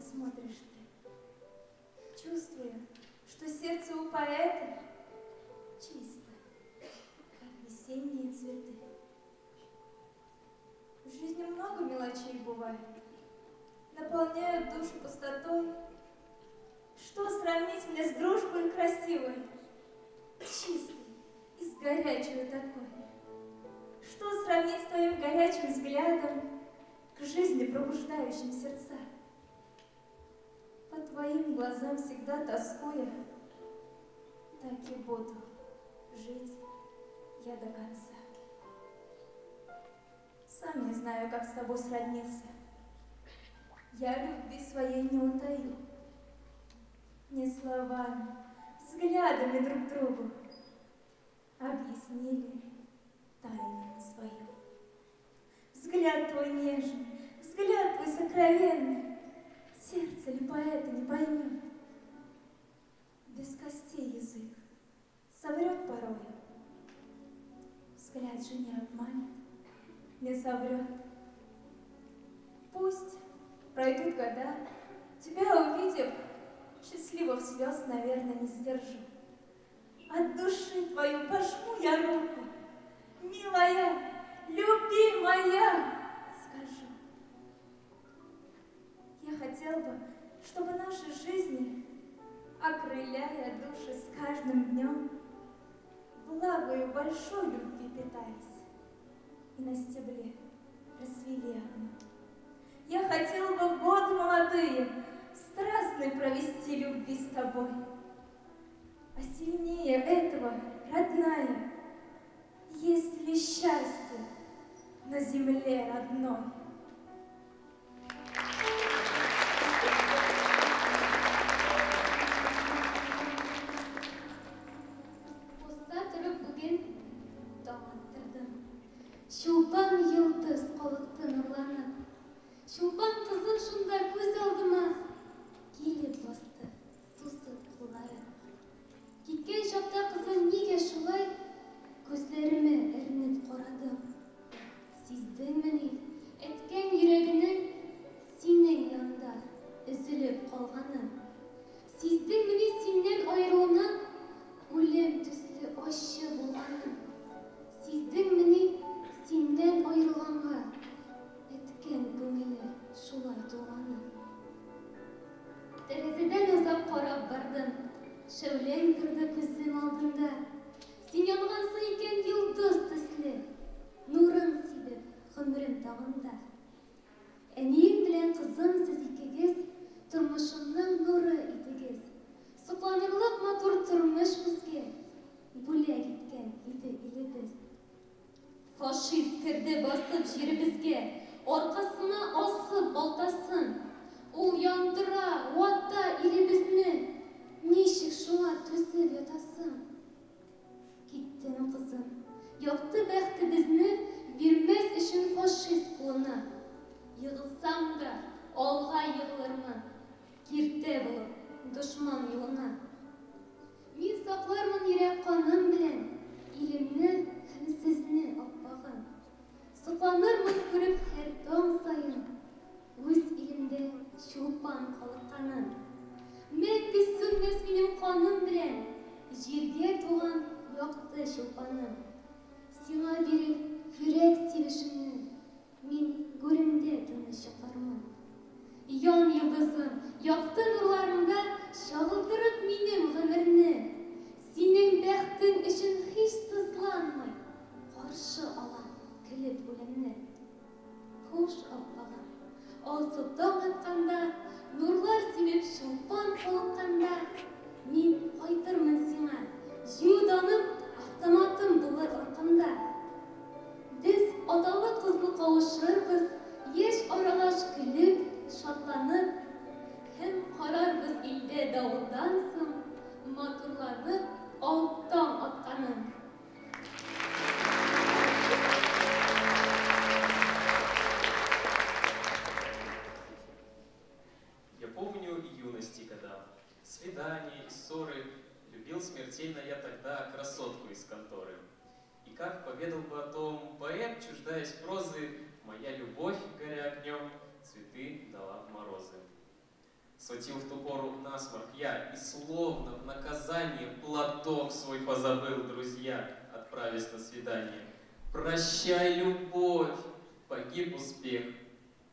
Смотришь ты, чувствуя, что сердце у поэта чисто, как весенние цветы. В жизни много мелочей бывает, наполняют душу пустотой. Что сравнить мне с дружбой красивой, чистой и с горячей такой? Что сравнить с твоим горячим взглядом, к жизни пробуждающим сердца? По твоим глазам всегда тоскуя, так и буду жить я до конца. Сам не знаю, как с тобой сродниться. Я любви своей не утаю. Не словами, взглядами друг другу объяснили тайну свою. Взгляд твой нежный, взгляд твой сокровенный, сердце ли поэта не поймет. Без костей язык соврет порою. Взгляд же не обманет, не соврет. Пусть пройдут года, тебя увидев, счастливых слез, наверное, не сдержу. От души твою пожму я руку, милая, любимая, скажу. Я хотел бы, чтобы наши жизни, окрыляя души с каждым днем, влагою большой любви питались и на стебле расцвели огнем. Я хотел бы годы молодые страстный провести любви с тобой. А сильнее этого, родная, есть ли счастье на земле родной? Шулпан йылдыз қалықты нұрланып, шулпан қызыл шында көз алдыма келіп басты сусыз қолдары. Кеткен шақта қызым неге шулай көзлеріме ірініп қарадым. Сездің мені әткен жүрегінің сенің янда үзіліп қалғанын. Сездің мені сенен айырылуынан өлім төслі ащы болғанын. Сездің мені сенден айырылғанға әткен көңілі шулай толғанын. Терезеден ұзақ қарап бардым, шәулең тұрды көзім алдында. Сен янғансың екен йылдыз төсле, нұрын себеп ғұмырым тағында. Әнием белән кызым сез икегез тормышымның нуры идегез. Сокланырлык матур тормыш безгә бүләк иткән иде илебез. Фашист керде басып җиребезгә, аркасына асып балтасын. Ул яндыра, вата илебезне, ничек шуңа түзеп ятасың? Киттең кызым, якты бәхтебезне бирмәс өчен фашист кулына. Йыгылсам да алга йыгылырмын, киртә булып дошман юлына. Мин саклармын йөрәк каным белән илемне һәм сезне аппагым. Сокланырмын күреп һәр таң саен үз илемдә чулпан калыкканын. Мәңге сүнмәс минем каным белән җиргә туган якты чулпаным. Сиңа биреп йөрәк тибешемне мин гүремдә тыныч яклармын. Ян йолдызым, якты нурларыңда чагылдырып минем гомерне. Синең бәхтең өчен һич сызланмый, каршы алам көлеп үлемне. Хуш аппагым, алсу таң атканда, нурлар сибеп чулпан калыкканда, мин кайтырмын сиңа, җиңүданым автоматым булыр аркамда. Без аталы кызлы кавышырбыз, яшь аралаш көлеп, шатланып, һәм карарбыз илдә давылдан соң матурланып алттан атканын. Я помню юности года, свидания и ссоры, любил смертельно я тогда красотку из конторы. И как поведал бы о том поэт, чуждаясь прозы, моя любовь, горя огнем, цветы дала в морозы. Схватил в ту пору насморк я, и словно в наказание платок свой позабыл, друзья, отправясь на свидание. Прощай, любовь, погиб успех.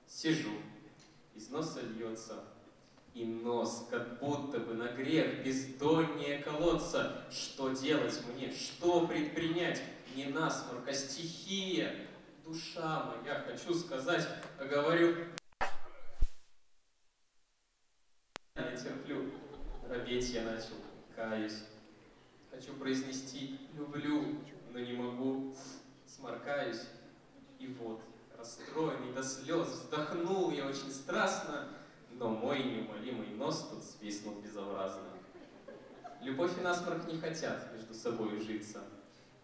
Сижу, из носа льется, и нос, как будто бы на грех, бездоннее колодца. Что делать мне, что предпринять? Не насморк, а стихия. Душа моя, хочу сказать, а говорю... Я не терплю, робеть я начал, каюсь. Хочу произнести «люблю», но не могу, сморкаюсь. И вот, расстроенный до слез, вздохнул я очень страстно, но мой неумолимый нос тут свистнул безобразно. Любовь и насморк не хотят между собой ужиться,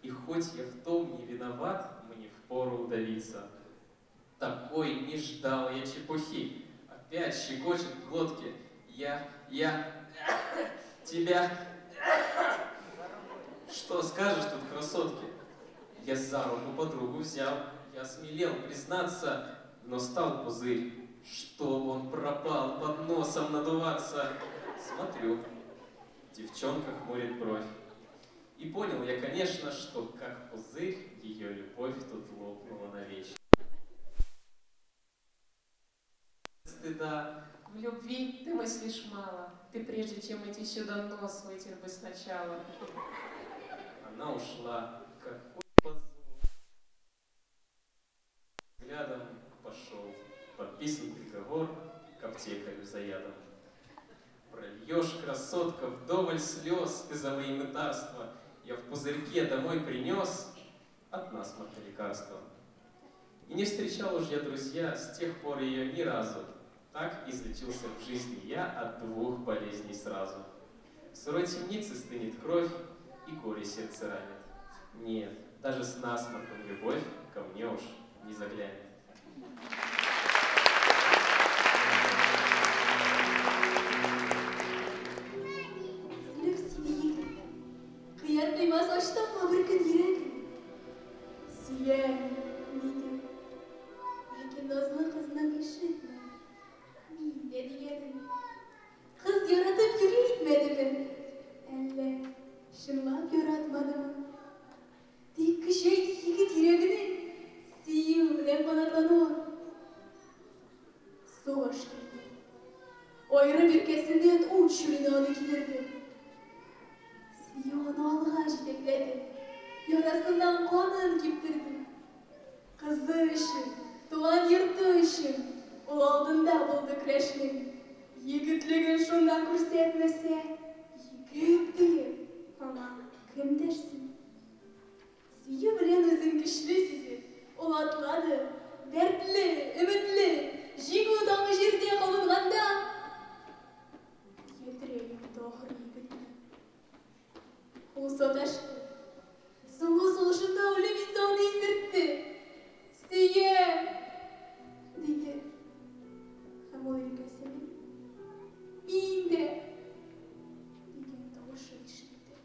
и хоть я в том не виноват, мне впору удавиться. Такой не ждал я чепухи, опять щекочет в глотке. Тебя... Что скажешь тут, красотки? Я за руку подругу взял, я смелел признаться, но стал пузырь, что он пропал под носом надуваться. Смотрю, девчонка хмурит бровь. И понял я, конечно, что как пузырь ее любовь тут лопнула навечно. Стыда. В любви ты мыслишь мало. Ты прежде чем идти сюда, нос вытер бы сначала. Она ушла, какой позор. Взглядом пошел, подписан приговор к аптекарю за ядом. Прольешь, красотка, вдоволь слез ты за мои мытарства. Я в пузырьке домой принес от насморка лекарства. И не встречал уж я, друзья, с тех пор ее ни разу. Так излечился в жизни я от 2 болезней сразу. В сырой темнице стынет кровь, и горе сердце ранит. Нет, даже с насморком любовь ко мне уж не заглянет. Kıyar duymaz açtan bir gün yüreğim. Süyer miydim? Lakin nazlı kızdan işitme. Min de diledim. Kız yaratıp yürüyitmedi mi? Elle şınlap yaratmadım. Dik kışaydı yigit yüreğini siyu bilen kanatlanıyor. Soğuş girdi. Ayrı bir kesinden uç şürünanı kilirdi. Siyonu alğa jitekledi. Yarasından kanın kiptirdi. Kızı için, doğan yurdu için Ул алдында булды көрәшнең. Егетлеген шунда күрсәтмәсә, егет диеп, һаман кем дәрсен? Сөю белән үзен көчле сизеп, ул атлады, дәртле, өметле, җиңү таңы җирдә кабынганда, ядрәле ахыр егетне. Ул саташты. Соңгы сулышында үлем исәнне исертте. Сөем! Диде. Һәм ул иркәсенә мин дә дигән тавышы ишетте.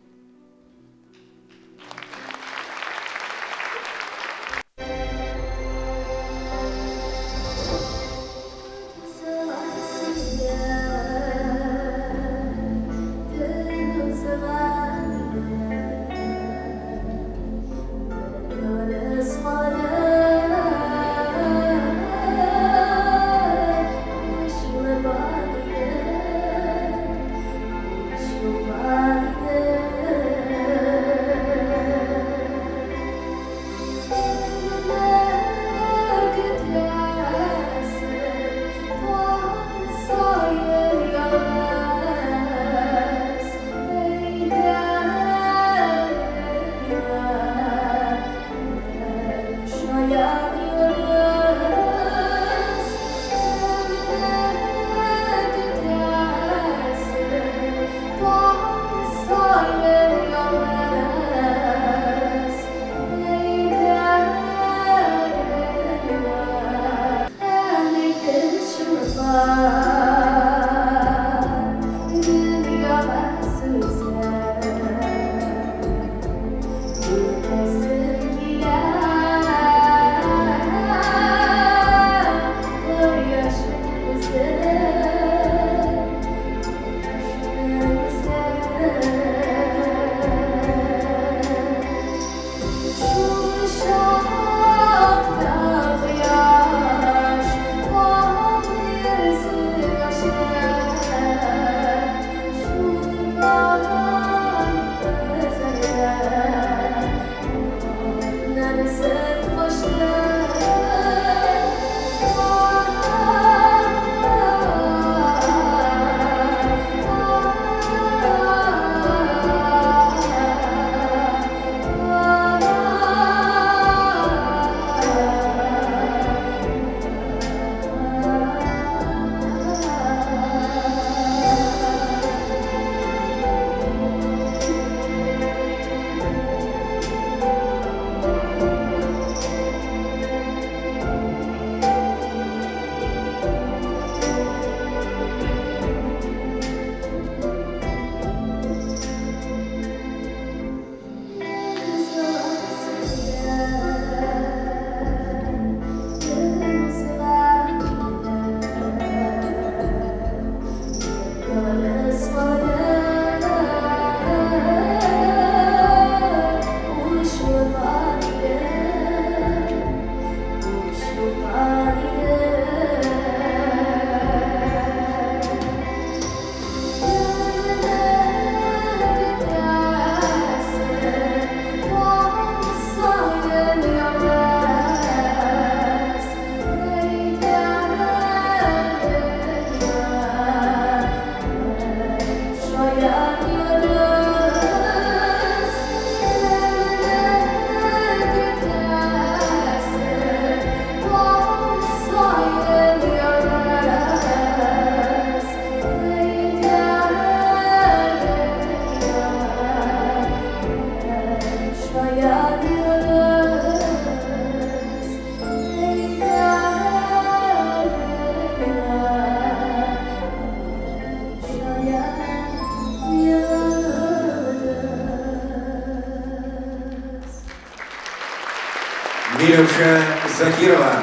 Милюша Закирова.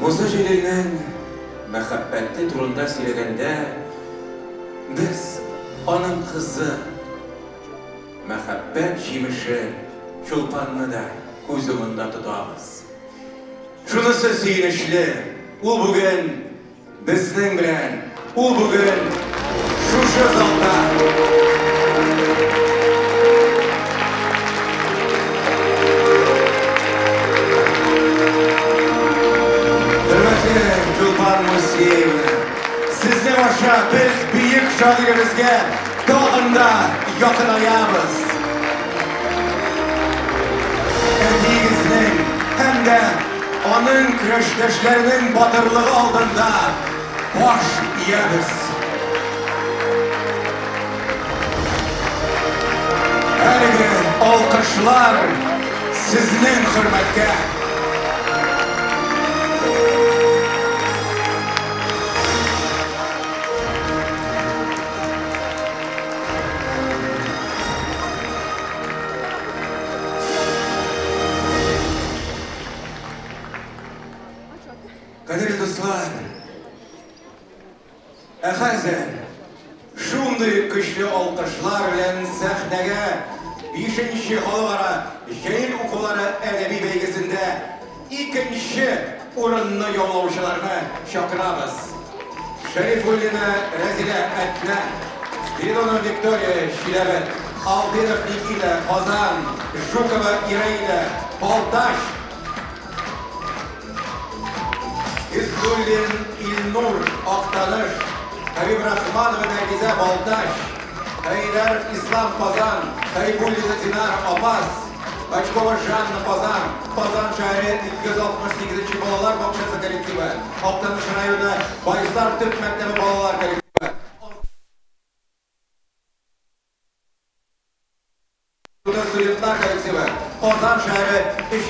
Муса Җәлилнең мәхәббәте турында сөйләгәндә, без аның кызы, мәхәббәт җимеше Чулпанны да күз уңында тотабыз. Шунысы сөенечле, ул бүген безнең белән, ул бүген шушы залда. Алексеевна. Sizden aşağı biz büyük şahirimizge doğunda yakınayamız. Etigizinin hem de onun küreşleşlerinin batırlığı aldığında baş yeriz. Her gün alkışlar sizin hürmetke. Kadir dostlar, hazır şunday güçlü alkışlar bilen sahnege 5. Halkara Şehir Okulları Edebi Beygesinde 2. orunlu yollavuşlarını çakırabız. Şerifulina Rezile Etne, Spiridonov Viktoriya Şilebet, Aldinov Nikita Kazan, Жукова Iraida Baltaş, İzzullin İlnur Aktanış, Habib Rahmanova Nergize Baltaş, Haydarov İslam Kazan, Haybullina Dinar Abbas, Bachkova Janna Kazan, Kazan şehri 268. Balalar Bakşası kolektivi, Aktanış rayonu Baysar Türk Mektebi Balalar kolektivi. Studentlar kolektivi, Kazan şehri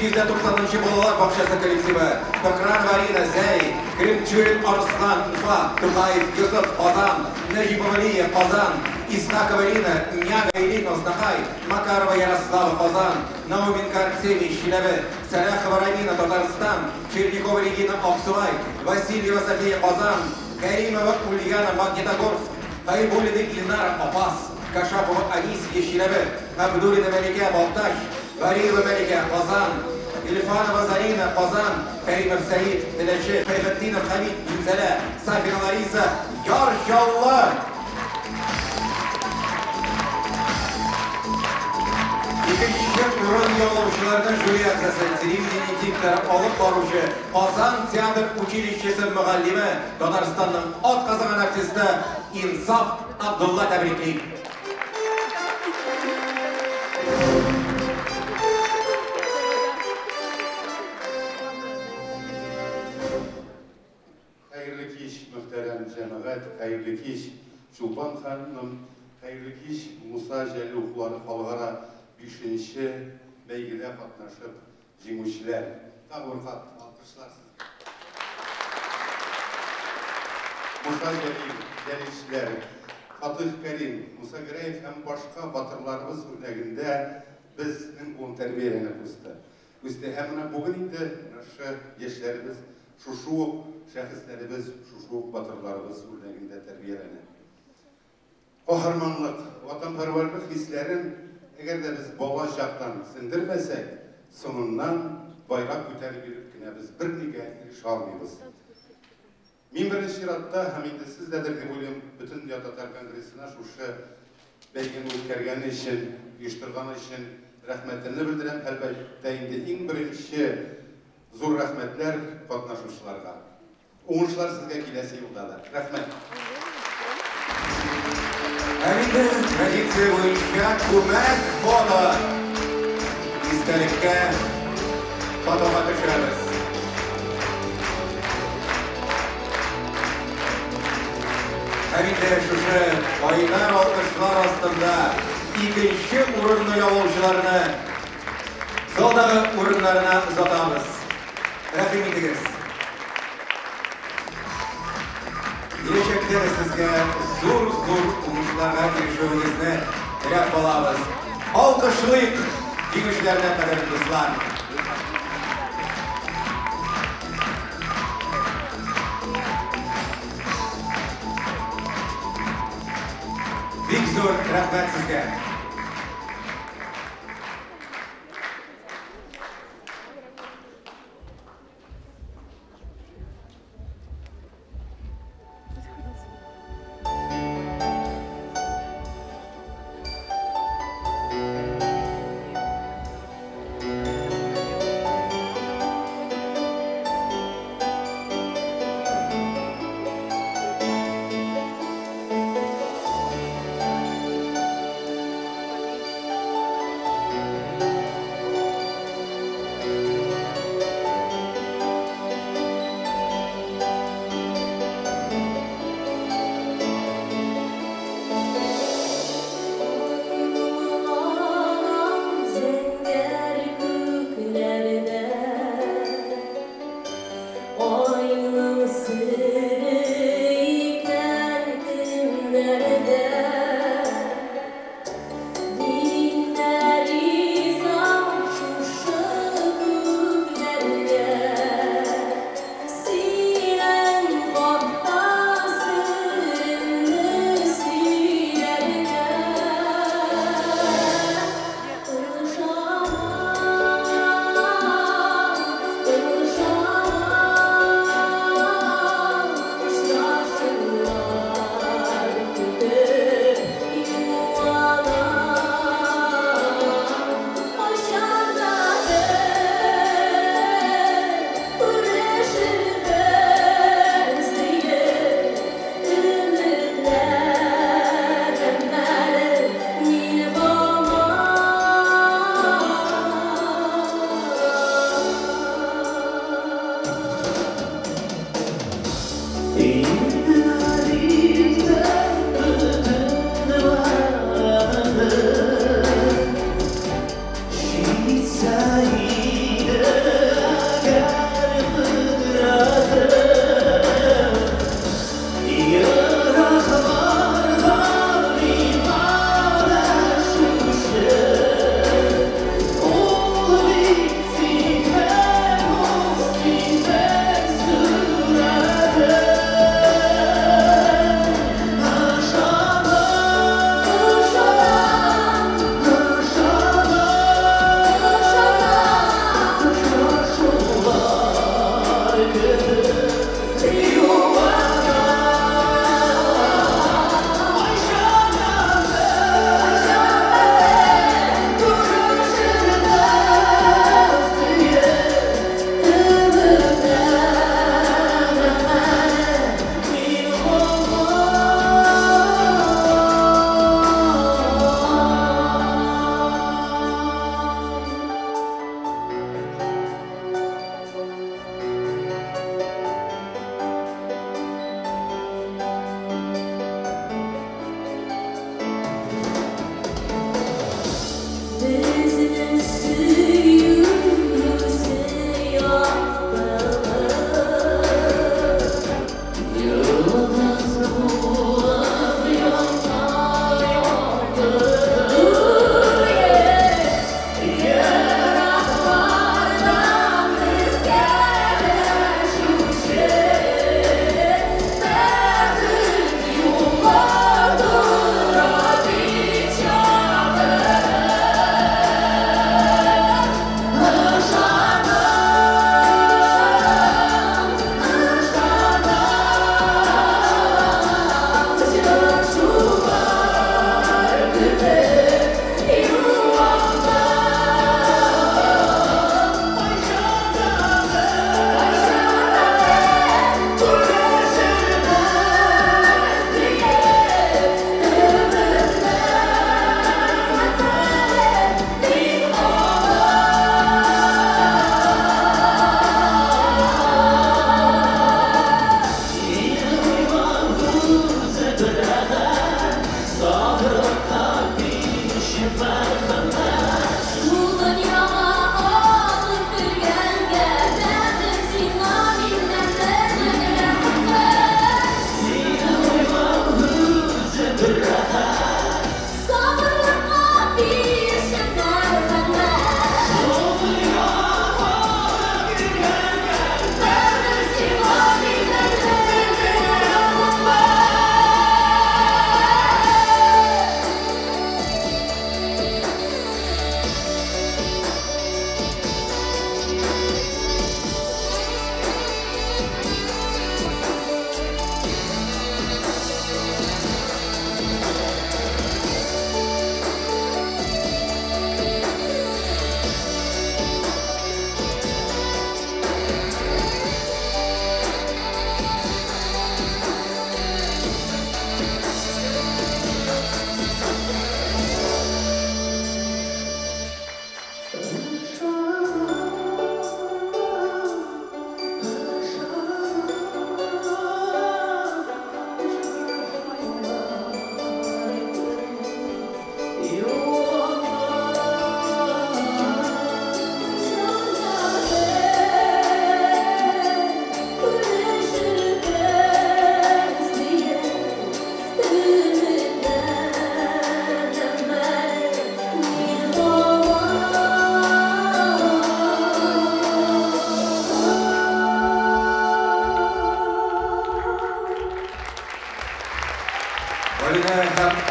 390. Balalar Bakşası kolektivi, Tokran Varina Zey, Krimçurin Arslan Ufa, Tuhayev Yusuf Kazan, Necipov Aliyev Kazan, Isnakova Irina, Nyaga Irina Oznakay, Makarova Yaroslava Kazan, Nauminka Arkseniy Şilebet, Salakhova Ramina Tatarstan, Черникова Regina Aksuvay, Vasilyeva Sofiya Kazan, Karimova Ulyana Magnitogorsk, Haybullina İlnar Abbas, Kashapova Anisiya Şilebet, Abdulina Melike Baltaş, Variyeva Melike Kazan, İlfanova Zarina Kazan, Karimov Said Dileşi, Feyfettinov Hamid Gülzele, Safina Larisa, Yarşallah! İkinci urun yollavuşlarından jüri akası, televizyon ekipleri alıp barışı, Kazan Teatr Училищесі müğallimi, Tataristan'ın at kazanan artisti İnsaf Abdullah tebrikli. Hayırlı kiş muhterem cemaat, hayırlı kiş Çulpan Hanım, hayırlı kiş Musa Jelli Okulları Halkara 5. beygide katlaşıp jinguşiler. Tağırkat, alkışlar sizge. Musa Jelli, gelişler, Fatih Kerim, Musa Greyev hem başka batırlarımız örneğinde bizden onu terbiyelenip üstü. Üstü hemen bugün indi naşı gençlerimiz, şuşuk şahıslarımız, şuşuk batırlarımız örneğinde terbiyelenip. Kahramanlık, vatanperverlik hislerin eğer de biz baba şaktan sindirmesek, sonundan bayrak güteri birip güne biz bir nige iriş almayız. Min birinci ratta haminde sizledir ki bugün bütün Dünya Tatar Kongresi'ne şu belgeni ötkergeni için, uyuşturganı için rahmetlerini bildirem. Elbette indi en birinci zor rahmetler katnaşmışlarga. Oğuşlar sizge kilesi yoldalar. Rahmet. Әрине, традиция бойынша көмек фото истәлеккә фотоға төшәбез. Әрине, шушы айнар алкышлар астында 2. урынны яулаучыларны залдагы урыннарына озатабыз. Рәхим итегез. Келешекте sizge zor umuşlarga girişiğinizde tilep kalabız. Alkışlayıp jingüşlerine kadar dostlar. Big zor rahmet sizge.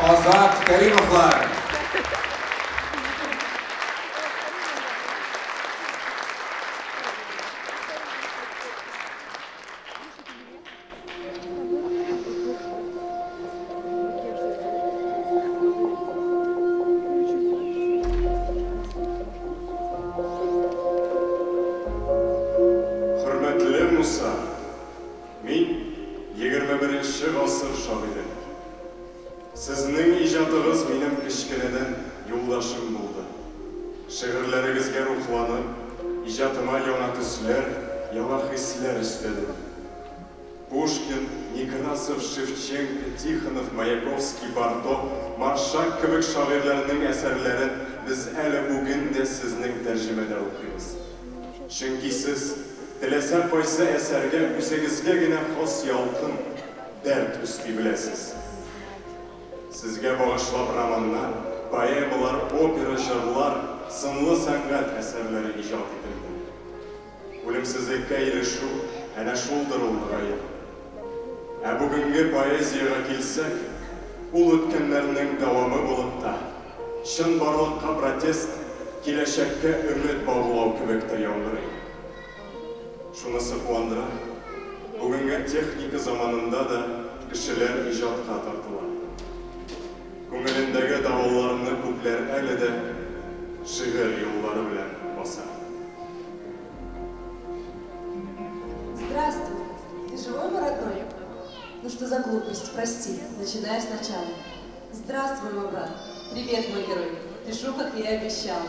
Azat Kerimovlar. Hürmetli Musa, min 21-ci ғасыр шағиры. Sizning ijodingiz mening kichkinadan yo'ldoshim bo'ldi. She'rlaringizga ruhlanib, ijodyma yana tuslar, yana hislar istadim. Пушкин, Некрасов, Шевченко, Тихонов, Маяковский, Бардо, Маршак кебек шагыйрьләрнең әсәрләрен без әле бүген дә сезнең тәрҗемәдә укыйбыз. Чөнки сез теләсә кайсы әсәргә үзегезгә генә хас ялкын, дәрт өсти беләсез. Сезгә багышлап романнар, поэмалар, опера, җырлар, сынлы сәнгать әсәрләре иҗат ителде. Үлемсезлеккә ирешү әнә шулдыр ул гаеп. Ә бүгенге поэзияга килсәк, ул үткәннәрнең дәвамы булып та, чын барлыкка протест, киләчәккә өмет баглау кебек тә яңгырый. Шунысы куандыра, бүгенге техника заманында да кешеләр иҗатка тартыла. Күңелендәге давылларны күпләр әле дә шигырь юллары белән баса. Здравствуй. Ты живой, мой родной? Ну что за глупость, прости, начиная сначала. Здравствуй, мой брат. Привет, мой герой. Пишу, как я и обещала.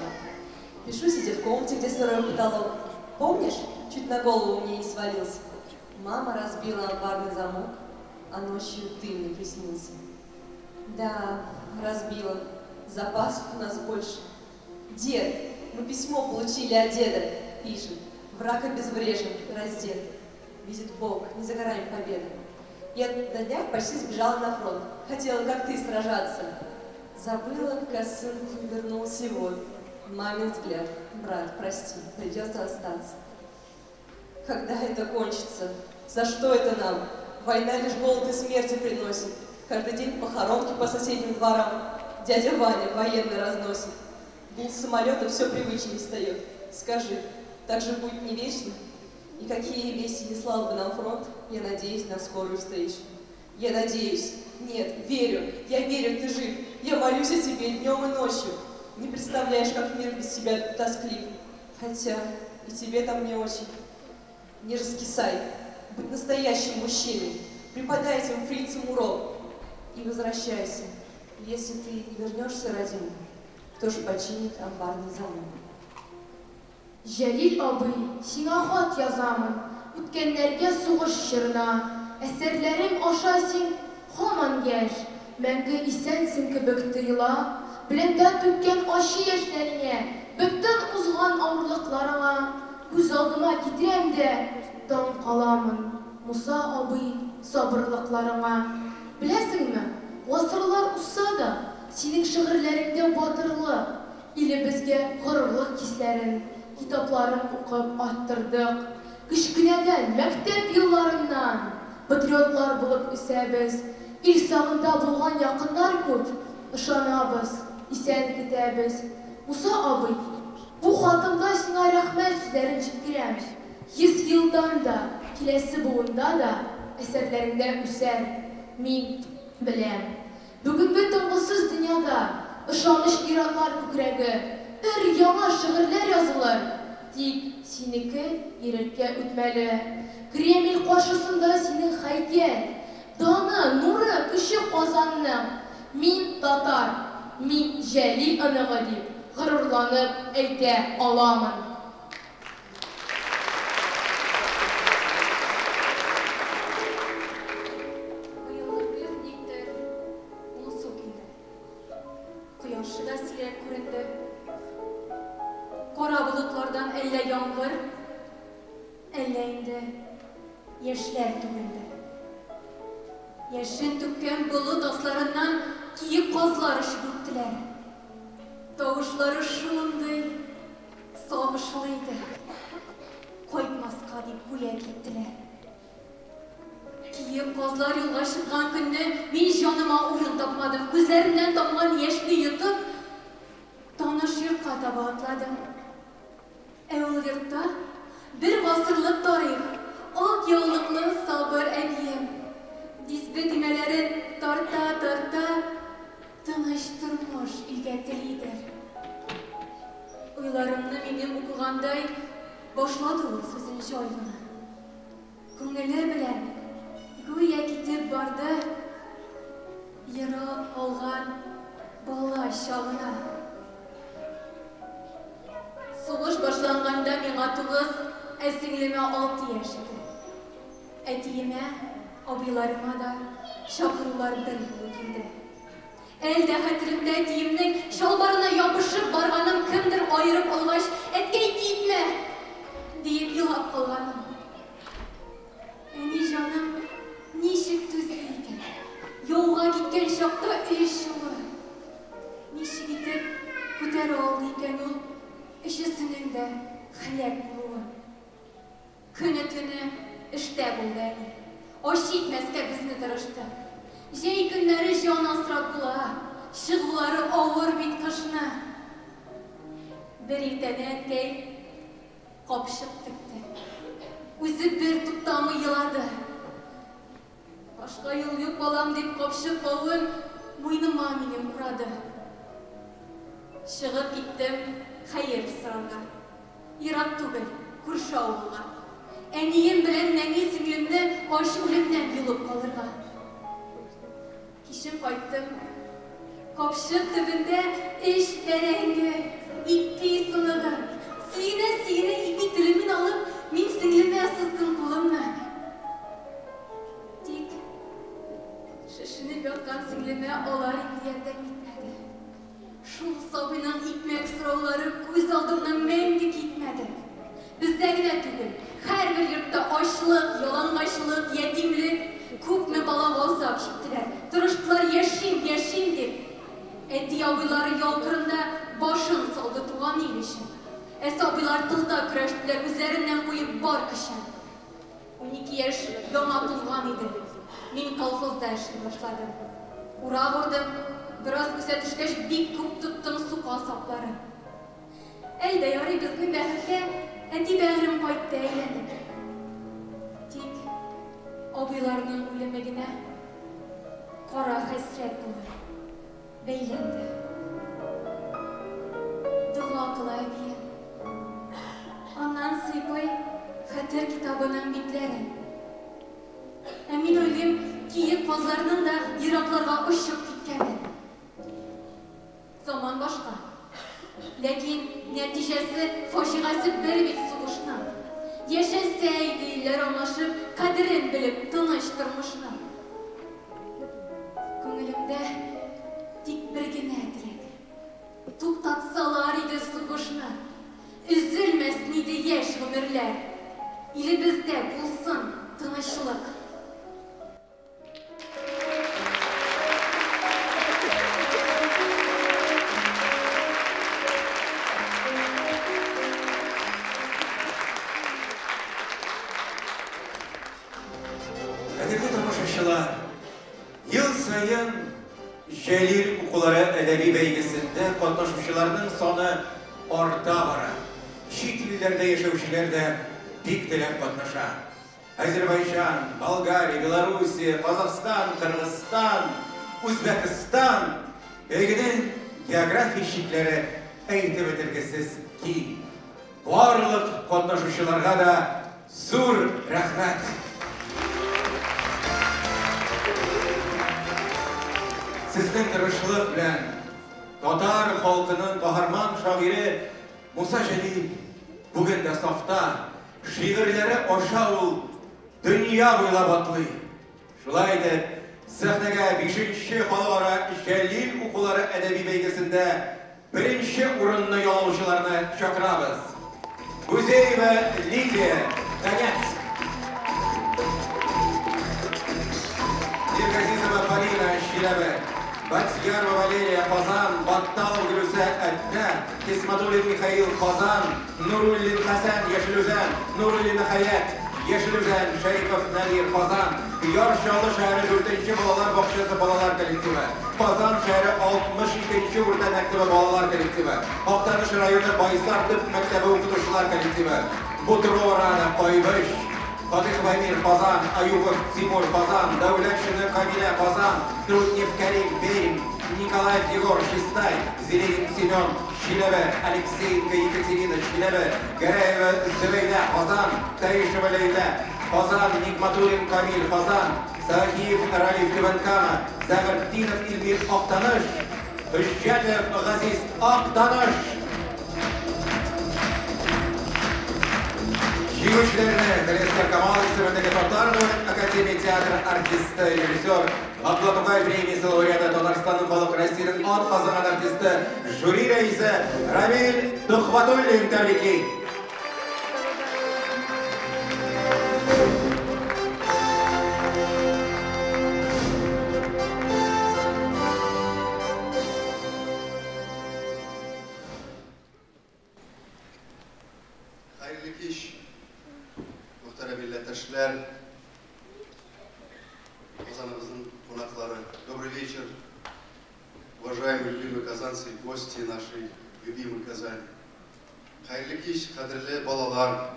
Пишу, сидя в комнате, где сырой потолок. Помнишь, чуть на голову мне не свалился? Мама разбила амбарный замок, а ночью ты мне приснился. Да, разбила. Запасов у нас больше. Дед, мы письмо получили от деда. Пишет, враг обезврежен, раздет. Видит Бог, не за горами победа. Я на днях почти сбежала на фронт. Хотела, как ты, сражаться. Забыла, косынку вернулся вот. Мамин взгляд. Брат, прости, придется остаться. Когда это кончится? За что это нам? Война лишь голод и смерти приносит. Каждый день похоронки по соседним дворам. Дядя Ваня военный разносит. Гул самолета все привычнее стает. Скажи, так же будет не вечно? И какие вести не слал бы нам фронт, я надеюсь на скорую встречу. Я надеюсь. Нет, верю. Я верю, ты жив. Я молюсь о тебе днем и ночью. Не представляешь, как мир без тебя тосклив. Хотя и тебе там не очень. Не раскисай. Будь настоящим мужчиной. Преподай этим фрицам урок. И возвращайся. Если ты не вернешься, родимый, кто же починит амбарный замок? Җәлил абый, сиңа хат язамын, үткәннәргә сугыш җырына. Әсәрләрем аша син һаман яшь, мәңге исәнсең кебек тоела. Белемдә түккән ачы яшьләреңә, бөтен узган авырлыкларыңа, күз алдыма китерәм дә таң каламын. Муса абый, сабырлыкларыңа. Беләсеңме, гасырлар узса да, синең шигырьләреңдә батырлык, илебезгә горурлык хисләрен, китапларын укып аттырдык. Кечкенәдән мәктәп елларыннан патриотлар булып үсәбез. Ил сагында булган якыннар күп, ышанабыз, исән китәбез. Муса абый, бу хатымда сиңа рәхмәт сүзләрен җиткерәм. 100 елдан да, киләсе буында да әсәрләреңдә үсәр. Мин беләм. Бүгенге тынгысыз дөньяда ышаныч иратлар күкрәге, яңа шигырьләр язылыр. Тик синеке йөрәккә үтмәле. Кремль каршысында синең һәйкәл, даны, нуры, көче Казанның. Мин татар, мин Җәлил оныгы дип горурланып әйтә аламын. Кояшы да сирәк күренде. Кара болытлардан әллә яңгыр, әллә инде яшьләр түгелде. Яшен түккән болыт асларыннан киек казлар очып үттеләр. Тавышлары шундый сагышлы иде. Кайтмаска дип гүя киттеләр. Киек казлар юлга чыккан көнне мин җаныма урын тапмадым. Күзләремнән тамган яшьне йотып, таныш йортка таба атладым. Ә ул йортта бер гасырлык тарих, ак яулыклы сабыр әнием. Дисбе төймәләрен тарта-тарта, тыныч тормыш илгә телидер. Уйларымны минем укыгандай башлады ул сүзен җайлы. Күңеле белән гүя китеп барды, ерак калган бала чагына. Сугыш башланганда миңа 9, ә сеңлемә 6 яшь иде. Әтиемә Абыйларыма да шақырулар бір юлы келді. Әлді хәтерімдә тиемнең шалбарына ябышып барганым кемдер айырып алгач, әткәй китмә диеп елап калганым. Әни җаным, ничек түзли икән? Юлга киткән чакта 3 юлы. Ничек итеп күтәрә алды икән ул өчесенең дә хәлак булуын. Көне-төне эштә булды әни. Аш итмәскә безне тырышты. Җәй көннәре җан асрап була, чыгулары авыр бит кышны. Бер иртәне әткәй капшык текте. Үзе бер туктамый елады. Башка юл юк балам дип капшык бавын муйныма минем урады. Чыгып киттем хәер сорарга. Ерак түгел, күрше авылга. Әнием белән нәни сеңлемне аш үлемнән юлып калырга. Кичен кайттым. Капшык төбендә эш бәрәңге, ипи сыныгы. Сине ипи телемен алып, мин сеңлемә сыздым кулымны. Тик шешенеп яткан сеңлемә алар инде ярдәм итмәде. Шул сабыйның икмәк сораулары күз алдымнан мәңге китмәде. Бездә генә түгел, һәрбер йортта ачлык, ялангачлык, ятимлек, күпме бала азап чиктеләр. Тырыштылар яшим дип. Әти абыйлары ялкырында башын салды туган ил өчен. Әс абыйлар тылда көрәштеләр, үзләреннән куеп бар көчен. 12 яшь яңа тулган иде. Мин колхозда эшли башладым. Ура вурдым, бераз күрсәтешкәч бик күп тоттым сука саплары. Әлдә ярый безнең бәхеткә әти бәгърем кайтты әйләнеп. Тик абыйларның үлеме генә кара хәсрәт булыр. Бәйләнде. Дуга кыла әбием. Аннан сыйпый хәтер китабының битләрен. Ә мин уйлыйм, киек казларның да еракларга очып киткәнен. Заман башка. Ләкин нәтиҗәсе, фаҗигасы бер бит сугышның. Яшәсә иде илләр аңлашып, кадерен белеп тыныч тормышның. Күңелемдә тик бер генә теләк. Туктатсалар иде сугышны. Üzülməsin иде яшь гомерләр. Илебездә булсын тынычлык. Әдәби тамашачылар, ел сайын Җәлил укулары әдәби бәйгесендә катнашучыларның саны арта бара. Чит илләрдә яшәүчеләр дә бик теләп катнаша. Азербайҗан, Болгария, Белоруссия, Казахстан, Кыргызстан, Үзбәкстан бәйгенең география шикләре әйтеп бетергесез киң. Барлык катнашучыларга да зур рәхмәт. Сезнең тырышлык белән татар халкының каһарман шагыйре Муса Җәлил бүген дә сафта, шигырьләре аша ул дөнья буйлап атлый. Шулай итеп, сәхнәгә 5нче халыкара Җәлил укулары әдәби бәйгесендә 1нче урынны яулаучыларны чакырабыз. Гузеева Лидия, Донецк. Диргазизова Полина, Чиләбе. Батьярова Валерия, Казан, Батталов Гүлсә, Әтнә, Кисматуллин Михаил, Казан, Нуруллин Хәсән, Яшелүзән, Нуруллин Хаят, Яшелүзән, Шәрифов Надир, Казан, Яршалы шәһәре 4нче балалар бакчасы балалар коллективы, Казан шәһәре 62нче урта мәктәбе балалар коллективы, Актаныш районы Байсар төп мәктәбе укытучылар коллективы, Бутрова районы Кайбыш, Фатих Вамир, Казан, Аюбов Тимур, Казан, Дәүләтшины Камилә, Казан, Труднев Кәрим, Пермь, Николаев Егор, Шестай, Зелегин Семен, Чиләбе, Алексеенко Екатерина, Чиләбе, Гәрәева Зөбәйдә, Казан, Таишева Ләйлә, Казан, Никматуллин Камил, Казан, Сахиев Ралиф Тиванкана, Загартдинов Илмир, Актаныш, Хөҗҗәтов Газиз, Актаныш. Җиңүчеләрне Христо Камал исемендәге Татар Академия театры артисты, режиссер, Ғабдулла Тукай премиясе лауреаты, Татарстанның халык Россиянең атказанган артисты, жюри рәисе Рамил Тухватуллин тәбрикли. Добрый вечер, уважаемые любимые казанцы, гости нашей любимой Казани. Хайрлы кеш, кадірлі балалар,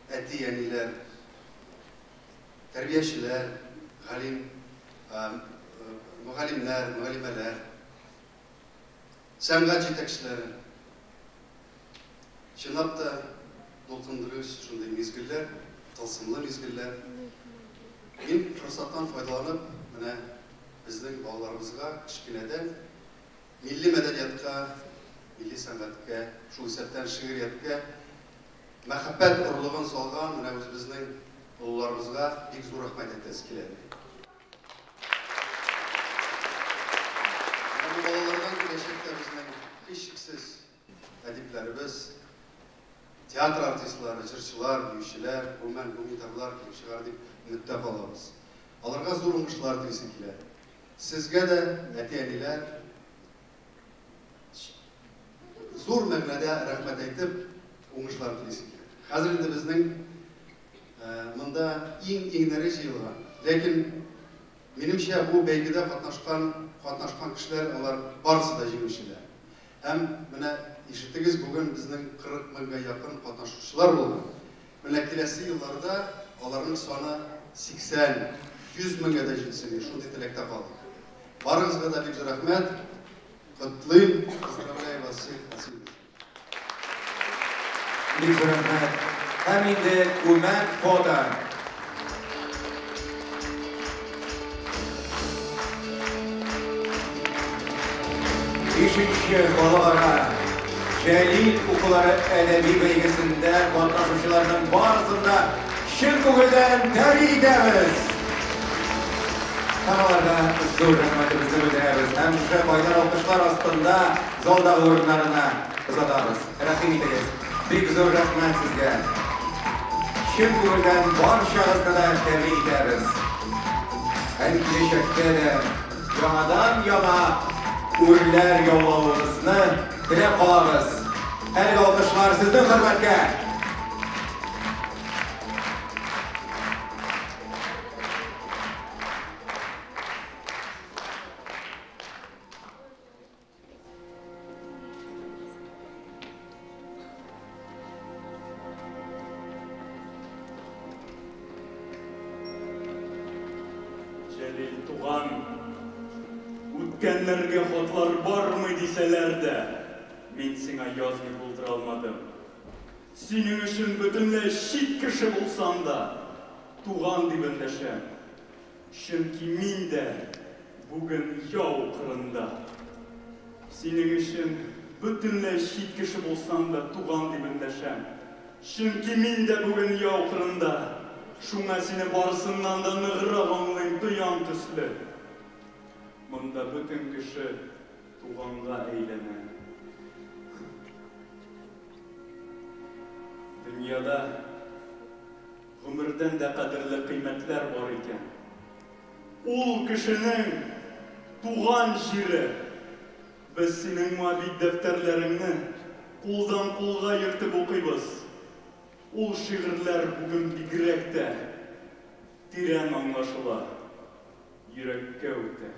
әти әнилер, тәрбиешілер, мұғалимлер, мұғалимелер, сәнғат жетекшілері. Шынапта толқындырыш шындай мезгілдер, тылсымлы мезгілдер. Мен фұрсаттан файдаланып, міне біздің балаларымызға кішкенеден милли мәдениетке, милли сәнғатқа, шул есептен шиғриятқа мәхәббәт ұрлығын салған міне біздің ұлыларымызға бик зор рахмет айтқысы келеді. Бұл балалардан келешекте біздің һичшиксіз әдипләребез, театр артистлары, жырчылар, биючеләр, гуманитарлар килеп чыгар дип өметтә калабыз. Аларга зур уңышлар телисе килә. Сезгә дә, әти-әниләр, зур мәгънәдә рәхмәт әйтеп, уңышлар телисе килә. Хәзер инде безнең монда иң-иңнәре җыелган. Ләкин минемчә бу бәйгедә катнашкан кешеләр, алар барысы да җиңүчеләр. Һәм менә ишеттегез, бүген безнең 40 меңгә якын катнашучылар булган. Менә киләсе елларда аларның саны 80-100 меңгә дә җитсен, шундый теләктә калдык. Барыгызга да бик зур рәхмәт. Котлыйм, поздравляю вас всех. Бик зур рәхмәт. Һәм инде күмәк фото. Бишенче халыкара Җәлил укулары әдәби бәйгесендә катнашучыларның барысында чын күңелдән тәбрик итәбез. Аларга зур рәхмәтебезне белдерәбез һәм шушы байлар алкышлар астында залдагы урыннарына озатабыз. Рәхим итегез. Бик зур рәхмәт сезгә. Чын күңелдән барчагызны да тәбрик итәбез. Һәм киләчәктә дә яңадан-яңа үрләр яулавыгызны теләп калабыз. Әлеге алкышлар сезнең хөрмәткә. Җәлил туган, үткәннәргә хатлар бармы дисәләр дә, мин сиңа язмый булдыра алмадым. Синең өчен бөтенләй чит кеше булсам да, туган дип эндәшәм. Чөнки мин дә бүген яу кырында. Синең өчен бөтенләй чит кеше булсам да, туган дип эндәшәм. Чөнки мин дә бүген яу кырында. Шуңа сине барысыннан да ныграк аңлыйм тоян төсле. Монда бөтен кеше туганга әйләнә. Дөньяда гомердән дә кадерле кыйммәтләр бар икән. Ул кешенең туган җире. Без синең мобиль дәфтәрләреңне кулдан кулга йөртеп укыйбыз. Ул шигырьләр бүген бигрәк тә тирән аңлашыла, йөрәккә үтә.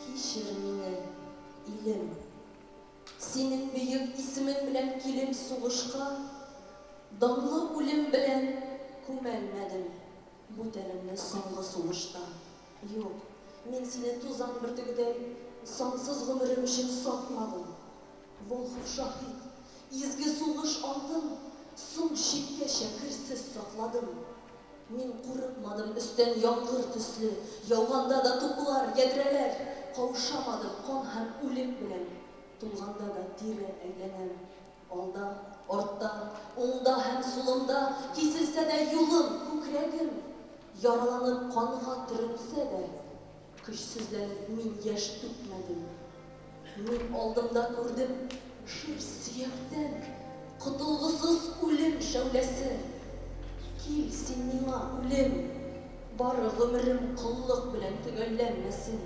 Кичер мине, илем, синең бөек исемең белән килеп сугышка, данлы үлем белән күмәлмәдем бүтәнемне соңгы сугышта. Юк, мин сине тузан бөртегедәй сансыз гомерем өчен сатмадым. Волхов шаһит, изге сугыш алтын, соң чиккәчә керсез сакладым. Мин курыкмадым өстән яңгыр төсле, яуганда да туплар, ядрәләр. Каушамадым кан һәм үлем белән, тулганда да тире әйләнәм. Алда, артта, уңда һәм сулымда киселсә дә юлым, күкрәгем. Яраланып канга төренсә дә, көчсезләнеп мин яшь түкмәдем. Мин алдымда күрдем шул сөяктән котылгысыз үлем шәүләсен. Кил син миңа үлем, бары гомерем кыллык белән төгәлләнмәсен.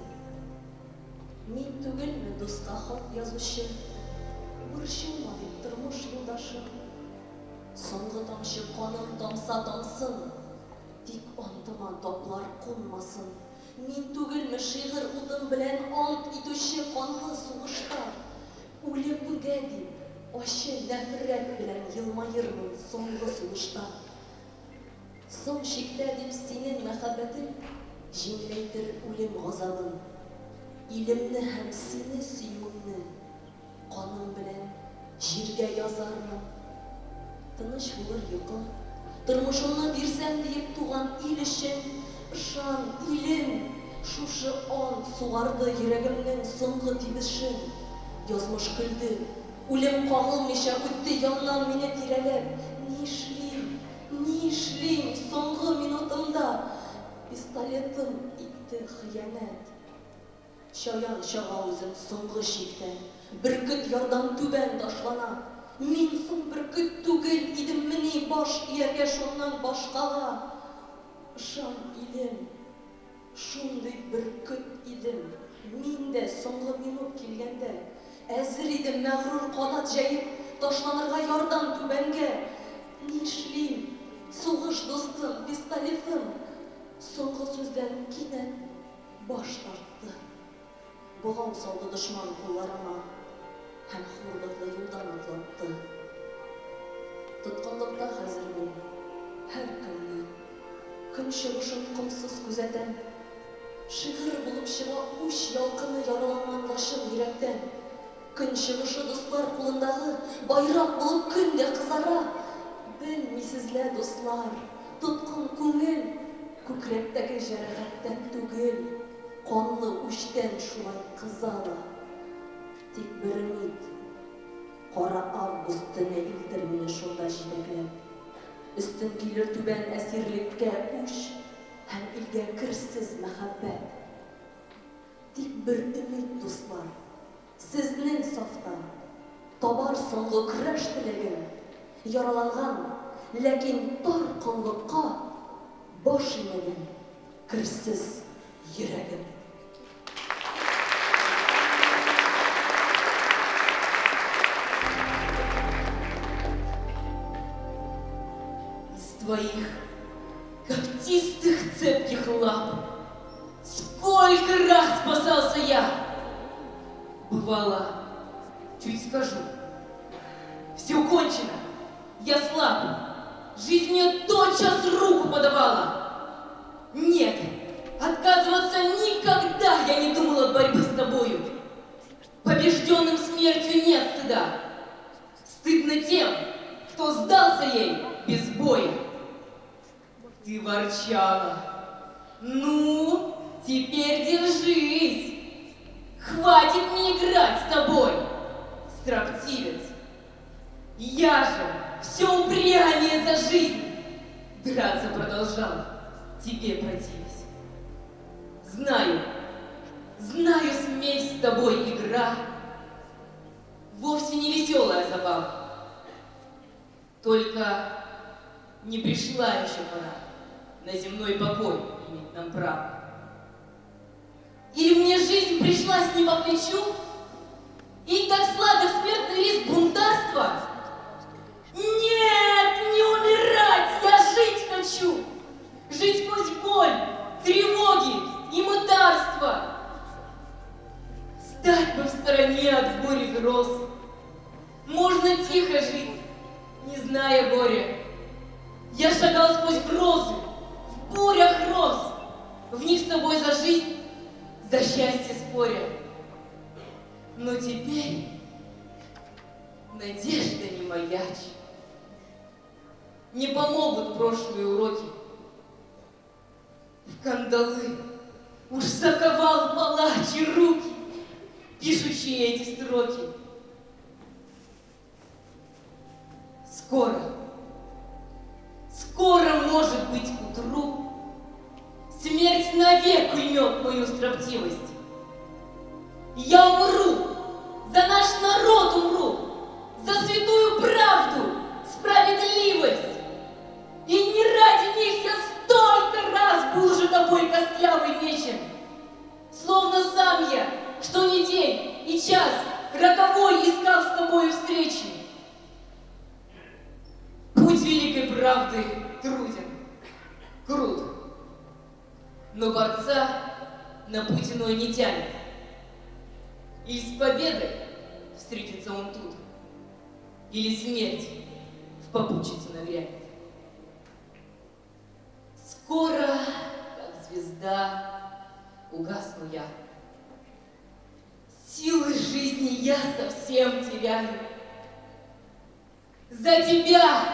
Мин түгелме дуска хат язучы, борчылма дип тормыш юлдашым. Соңгы тамчы каным тамса тамсын, тик антыма таплар кунмасын. Мин түгелме шигырь утым белән ант итүче канлы сугышта, үлемгә дип ачы нәфрәт белән елмаермын соңгы сулышта. Соң шиктә дип синең мәхәббәтең җиңеләйтер үлем газабын. Илемне һәм сине сөюемне каным белән җиргә язармын. Тыныч булыр йокым, тормышымны бирсәм диеп туган ил өчен, ышан, илем, шушы ант сугарды йөрәгемнең соңгы тибешен. Язмыш көлде, үлем кагылмыйча үтте яннан мине тирәләп. Нишлим соңгы минутымда, пистолетым итте хыянәт. Чаян чага үзем соңгы чиктән, бөркет ярдан түбән ташлана. Мин соң бөркет түгел идеммени баш ияргә шуннан башкага. Ышан илем, шундый бөркет идем. Мин дә соңгы минут килгәндә әзер идем мәгърур канат җәеп ташланырга ярдан түбәнгә. Нишлим, сугыш дустым, пистолетым, соңгы сүздән кинәт баш тартты. Бугау салды дошман кулларыма һәм хурлыклы юлдан атлатты. Тоткынлыкта хәзермен һәр көнне, көн чыгышын комсыз күзәтәм. Шигырь булып чыга уч ялкыны яраланган лашым йөрәктән. Көн чыгышы дуслар кулындагы байрак булып көн дә кызара. Белмисезләр дуслар, тоткын күңел, күкрәктәге җәрәхәттән түгел, канлы үчтән шулай кызара. Тик бер өмид, кара август төне илтер мине шунда җитәкләп. Өстен килер түбән әсирлеккә үч һәм илгә керсез мәхәббәт. Тик бер өмид дуслар, сезнең сафта табар соңгы көрәш теләген. Яраланган, ләкин тар кыллыкка баш имәгән керсез йөрәгем. Из твоих когтистых цепких лап сколько раз спасался я! Бывало, чуть скажу, все кончено. Я слаб, жизнь мне тотчас руку подавала. Нет, отказываться никогда я не думала от борьбы с тобою. Побежденным смертью нет стыда. Стыдно тем, кто сдался ей без боя. Ты ворчала. Ну, теперь держись. Хватит мне играть с тобой, строптивец. Я же все упрямее за жизнь драться продолжал, тебе противясь. Знаю, смесь с тобой игра вовсе не веселая забава. Только не пришла еще пора на земной покой иметь нам право. Или мне жизнь пришлась не по плечу, и так сладок смертный риск бунтарства? Нет, не умирать, я жить хочу! Жить сквозь боль, тревоги и мытарства. Стать бы в стороне от бури гроз. Можно тихо жить, не зная горя. Я шагал сквозь грозы, в бурях роз, в них с тобой за жизнь, за счастье споря. Но теперь надежда не маячит. Не помогут прошлые уроки, в кандалы. Уж заковал палачи руки, пишущие эти строки. Скоро, может быть, к утру смерть навек уймет мою строптивость. Я умру, за наш народ умру, за святую правду, справедливость. И не ради них я столько раз был уже тобой костлявый мечен. Словно сам я, что ни день и час роковой искал с тобою встречи. Путь великой правды труден, крут, но борца на путь иной не тянет. Или с победой встретится он тут, или смерть в попутчицу нагрянет. Скоро, как звезда, угасну я. Силы жизни я совсем теряю. За тебя,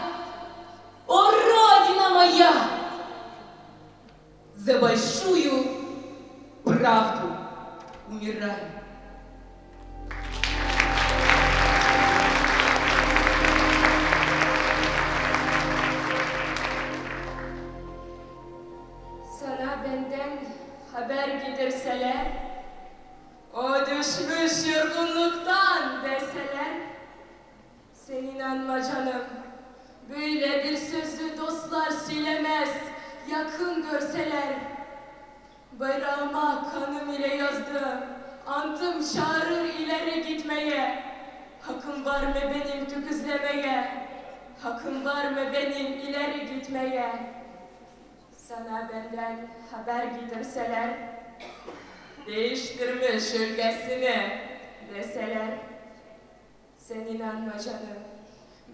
о Родина моя, за большую правду умираю. Sana benden haber getirseler, o düşmüş yorgunluktan deseler, sen inanma canım, böyle bir sözü dostlar söylemez, yakın görseler. Bayrağıma kanım ile yazdım, antım çağırır ileri gitmeye. Hakkım var mı benim tüküzlemeye, hakkım var mı benim ileri gitmeye. Sana benden haber getirseler, değiştirmiş ülkesini deseler, sen inanma canım,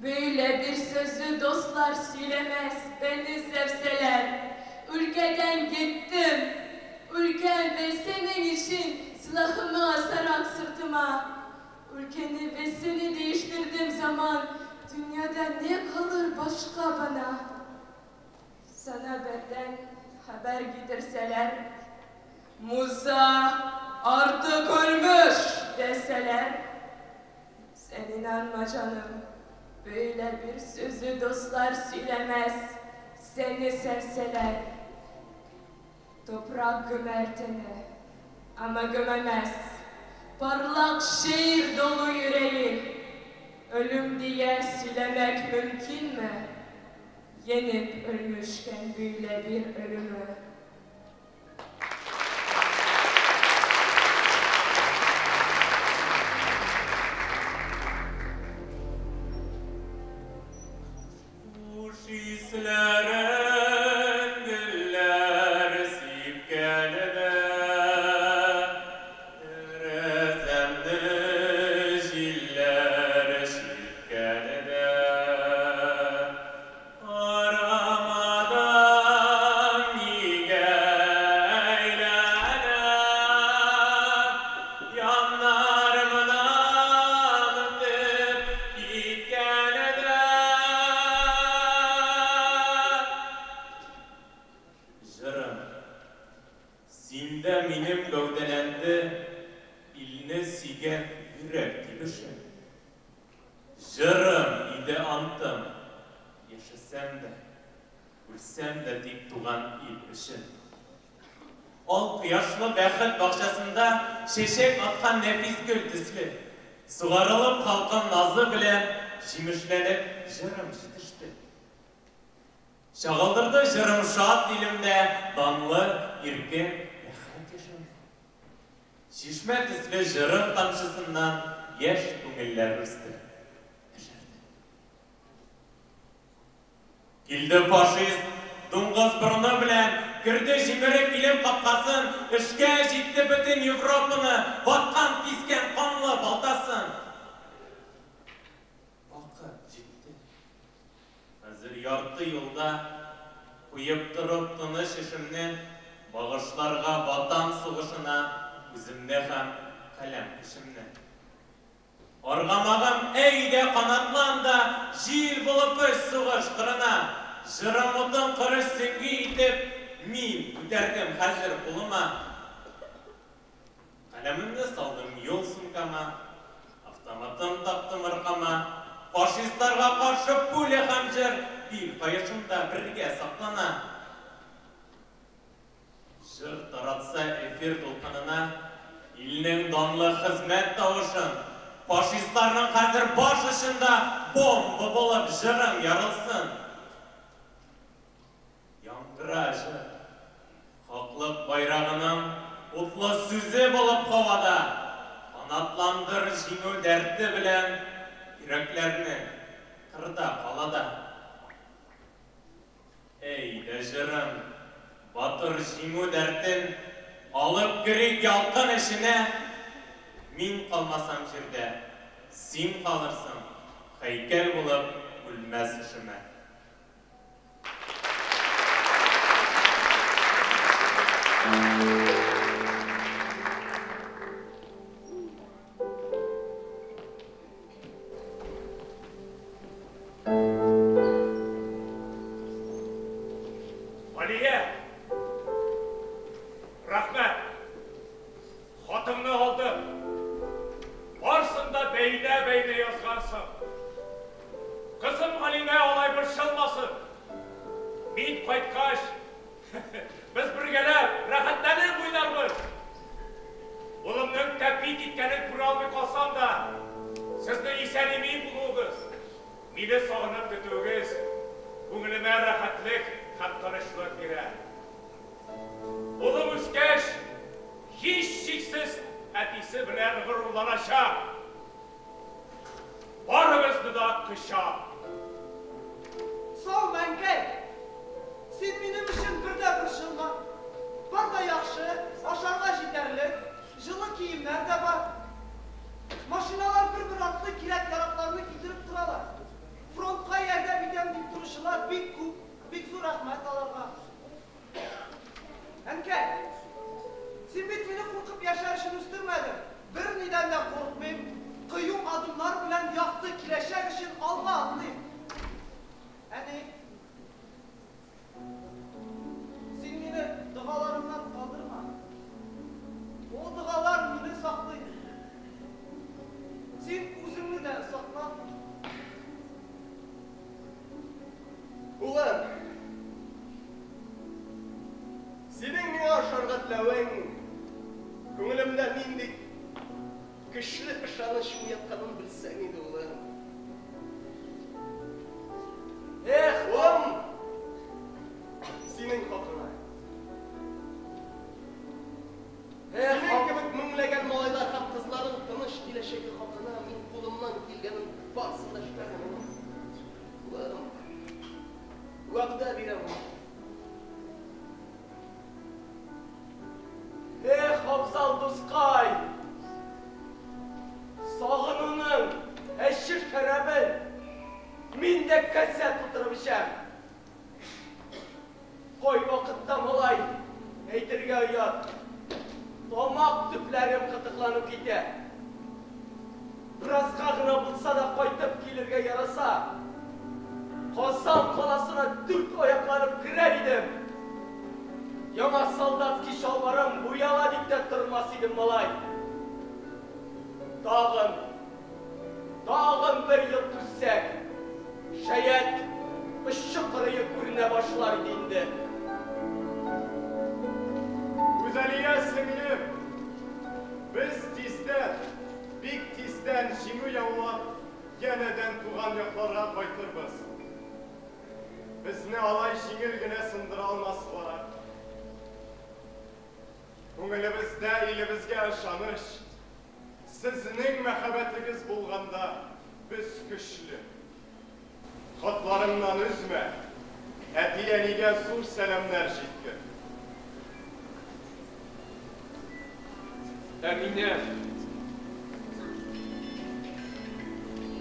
böyle bir sözü dostlar söylemez, beni sevseler. Ülkeden gittim, ülkem ve senin için silahımı asarak sırtıma. Ülkeni ve seni değiştirdiğim zaman dünyada ne kalır başka bana? Sana benden haber getirseler, Musa artık ölmüş deseler, sen inanma canım, böyle bir sözü dostlar söylemez, seni sevseler. Toprak gömer seni ama gömemez, parlak şehir dolu yüreği. Ölüm diye söylemek mümkün mü? Yenip ölmüşken böyle bir ölümü. Uşislerin güller sipkelede, Rezemli jiller şipkelede, Aramadan nigeylene, Yanlarımdan öpüp gitkelede. Jırım, sinde minim gövdelendi, ilini sigen yürek tibişim. Jırım ide antım, yaşasam da, ölsem de dik tuğan ilmişim. Ol kıyaşlı bәхет bakşasında şeşek atkan nefis gül tüslü. Sugarılıp halkın nazı bilen jimişlenip jırım jitişti. Şağıldırdı jırım şat dilimde danlı, irkin, bәхет yaşam. Şişme tüslü jırım tamşısından yaş көңілләр üstü. Kildi faşist, Дуңғыз бұрны білән, кірді жимірек илем қапқасын, ішке жетті бүтін Европаны, батқан кескен қанлы балтасын. Вақыт жетті. Әзір ярты yolda, қойып тұрып тыныш ішімнен, бағышларға батан сұғышына, өзімде һәм қалам күшімнен. Орғамағым әйде қанатланда, жиыл болып үш сұғыш қырына, Жырымытын қырыш сүңгі етіп, Мин күтәрдем хәзер кулыма. Каләмемне салдым юл сумкама. Автоматын таптым аркама. Фашистларга каршы пуля хәнҗәр бил каешымда бергә саклана. Жыр таратса эфир тулкынына, илнең данлы хезмәт тавышын, фашистларның хәзер баш очында бомба булып жырым ярылсын. Яңгыра жыр, хаклык байрагының утлы сүзе булып һавада, канатландыр җиңү дәрте белән йөрәкләрне кырда калада. Әйдә жырым, батыр җиңү дәртен алып керик ялкын эшенә. Мин калмасам җирдә, син калырсың, һәйкәл булып үлмәс эшемә.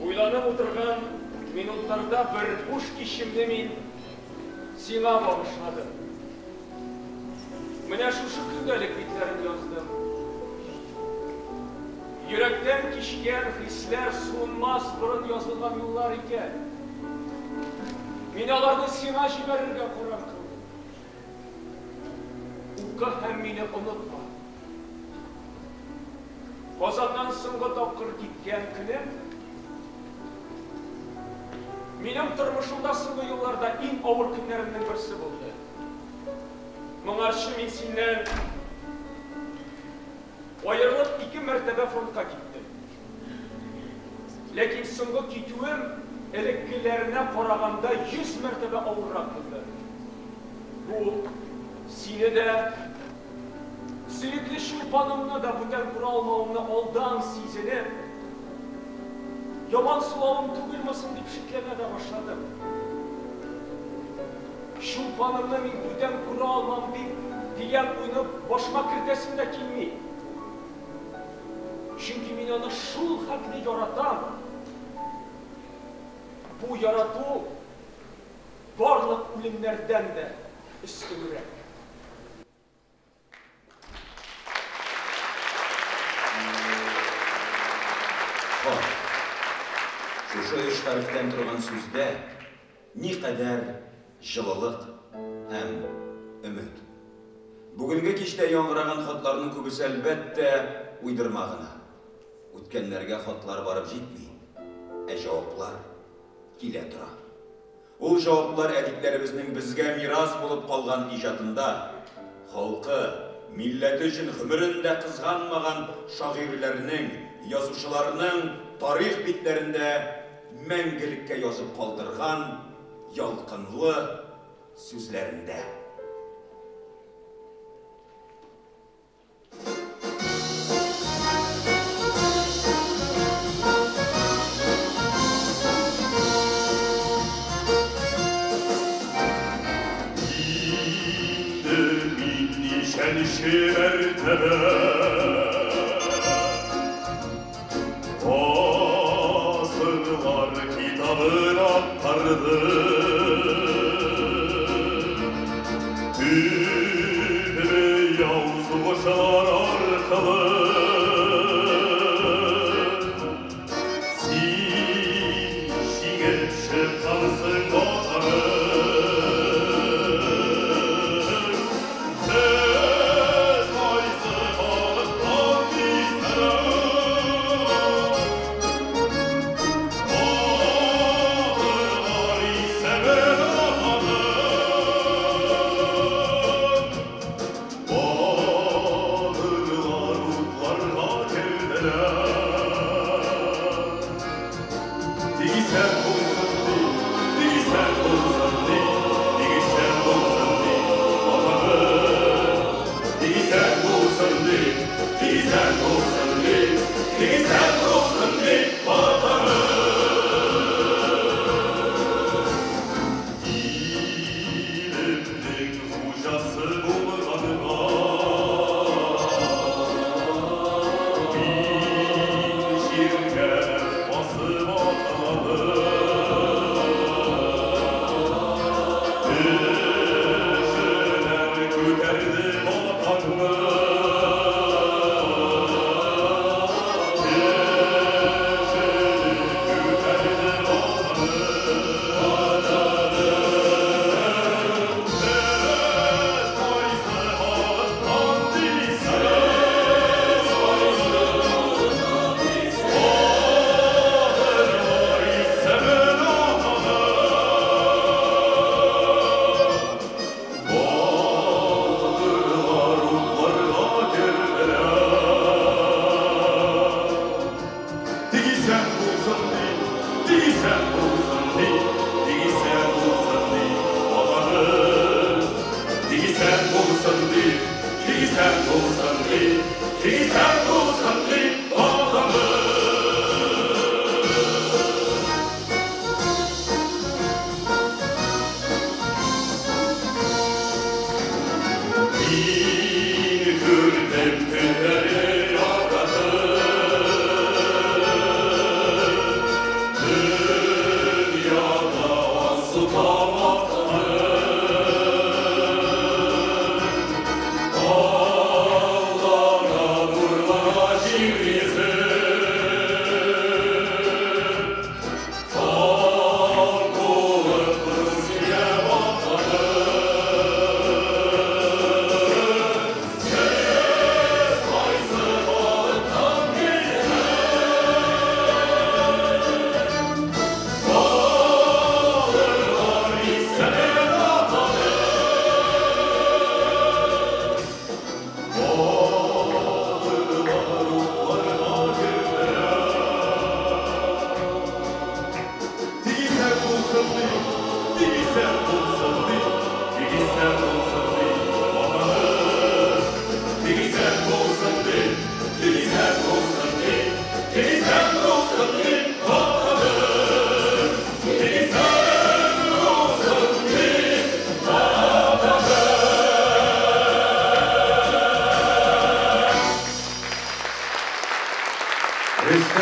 Уйланып отырған минутларда бір буш кешімді мен сиңа бағышладым. Менә шушы көндәлек битләрен яздым. Йөрәктән кичкән хисләр суынмас борын язылган юллар икән. Мин аларны сиңа җибәрергә карар кылдым. Sıngı hemmini unutma. Kozandan sıngı dokır gitken günüm, benim turmuşumda sıngı yıllarda en ağır günlerimden birisi oldu. Mıngarşı men senden ayrılıp 2 mertebe frontga gittim. Lekin sıngı gitüüm elekkilerine qaraganda 100 mertebe ağırrak oldu. Bu seni de, sürekli şulpanımla da bütün kuralmağımla oldan sizini yaman sulavım tugulmasın deyip şikleme de başladım. Şulpanımla men bütün kuralmam deyip diyen oynayıp başıma kirtesim de kelmeydi. Çünkü men onu şul haklı yaratam. Bu yaratı barlık ölümlerden de üstünürek. Şu üç tariften turgan sözde ne kadar жылылық hem ümit. Bugünkü kişide yankıragan xatlarının köbüsü elbette uydurmağına. Ötkenlerge xatlar barıp jetmey. Cevaplar kile tura. Ol cevaplar ediklerimizin bizge miras bulup kalgan icadında halkı, milleti için ömründe kızganmagan şairlerinin, yazıcılarının tarih bitlerinde мәңгілікке yazıp kaldırgan yalqınlı sözlerinde. Şenşi mertebe asırlar kitabın aktardı Hübbe yavuz koşar arkalı Sişine şıktansın vatanı Yeah.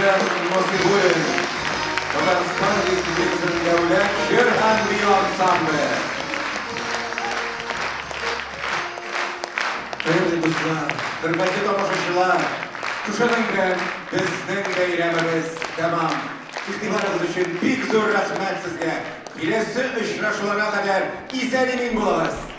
Рустем Насибуллин, Татарстан Республикасының дәүләт җыр һәм бию ансамбле. Хөрмәтле дуслар, хөрмәтле тамашачылар, шушының белән безнең бәйрәмебез тәмам. Игътибарыгыз өчен бик зур рәхмәт сезгә. Киләсе очрашуларга кадәр исән-имин булыгыз.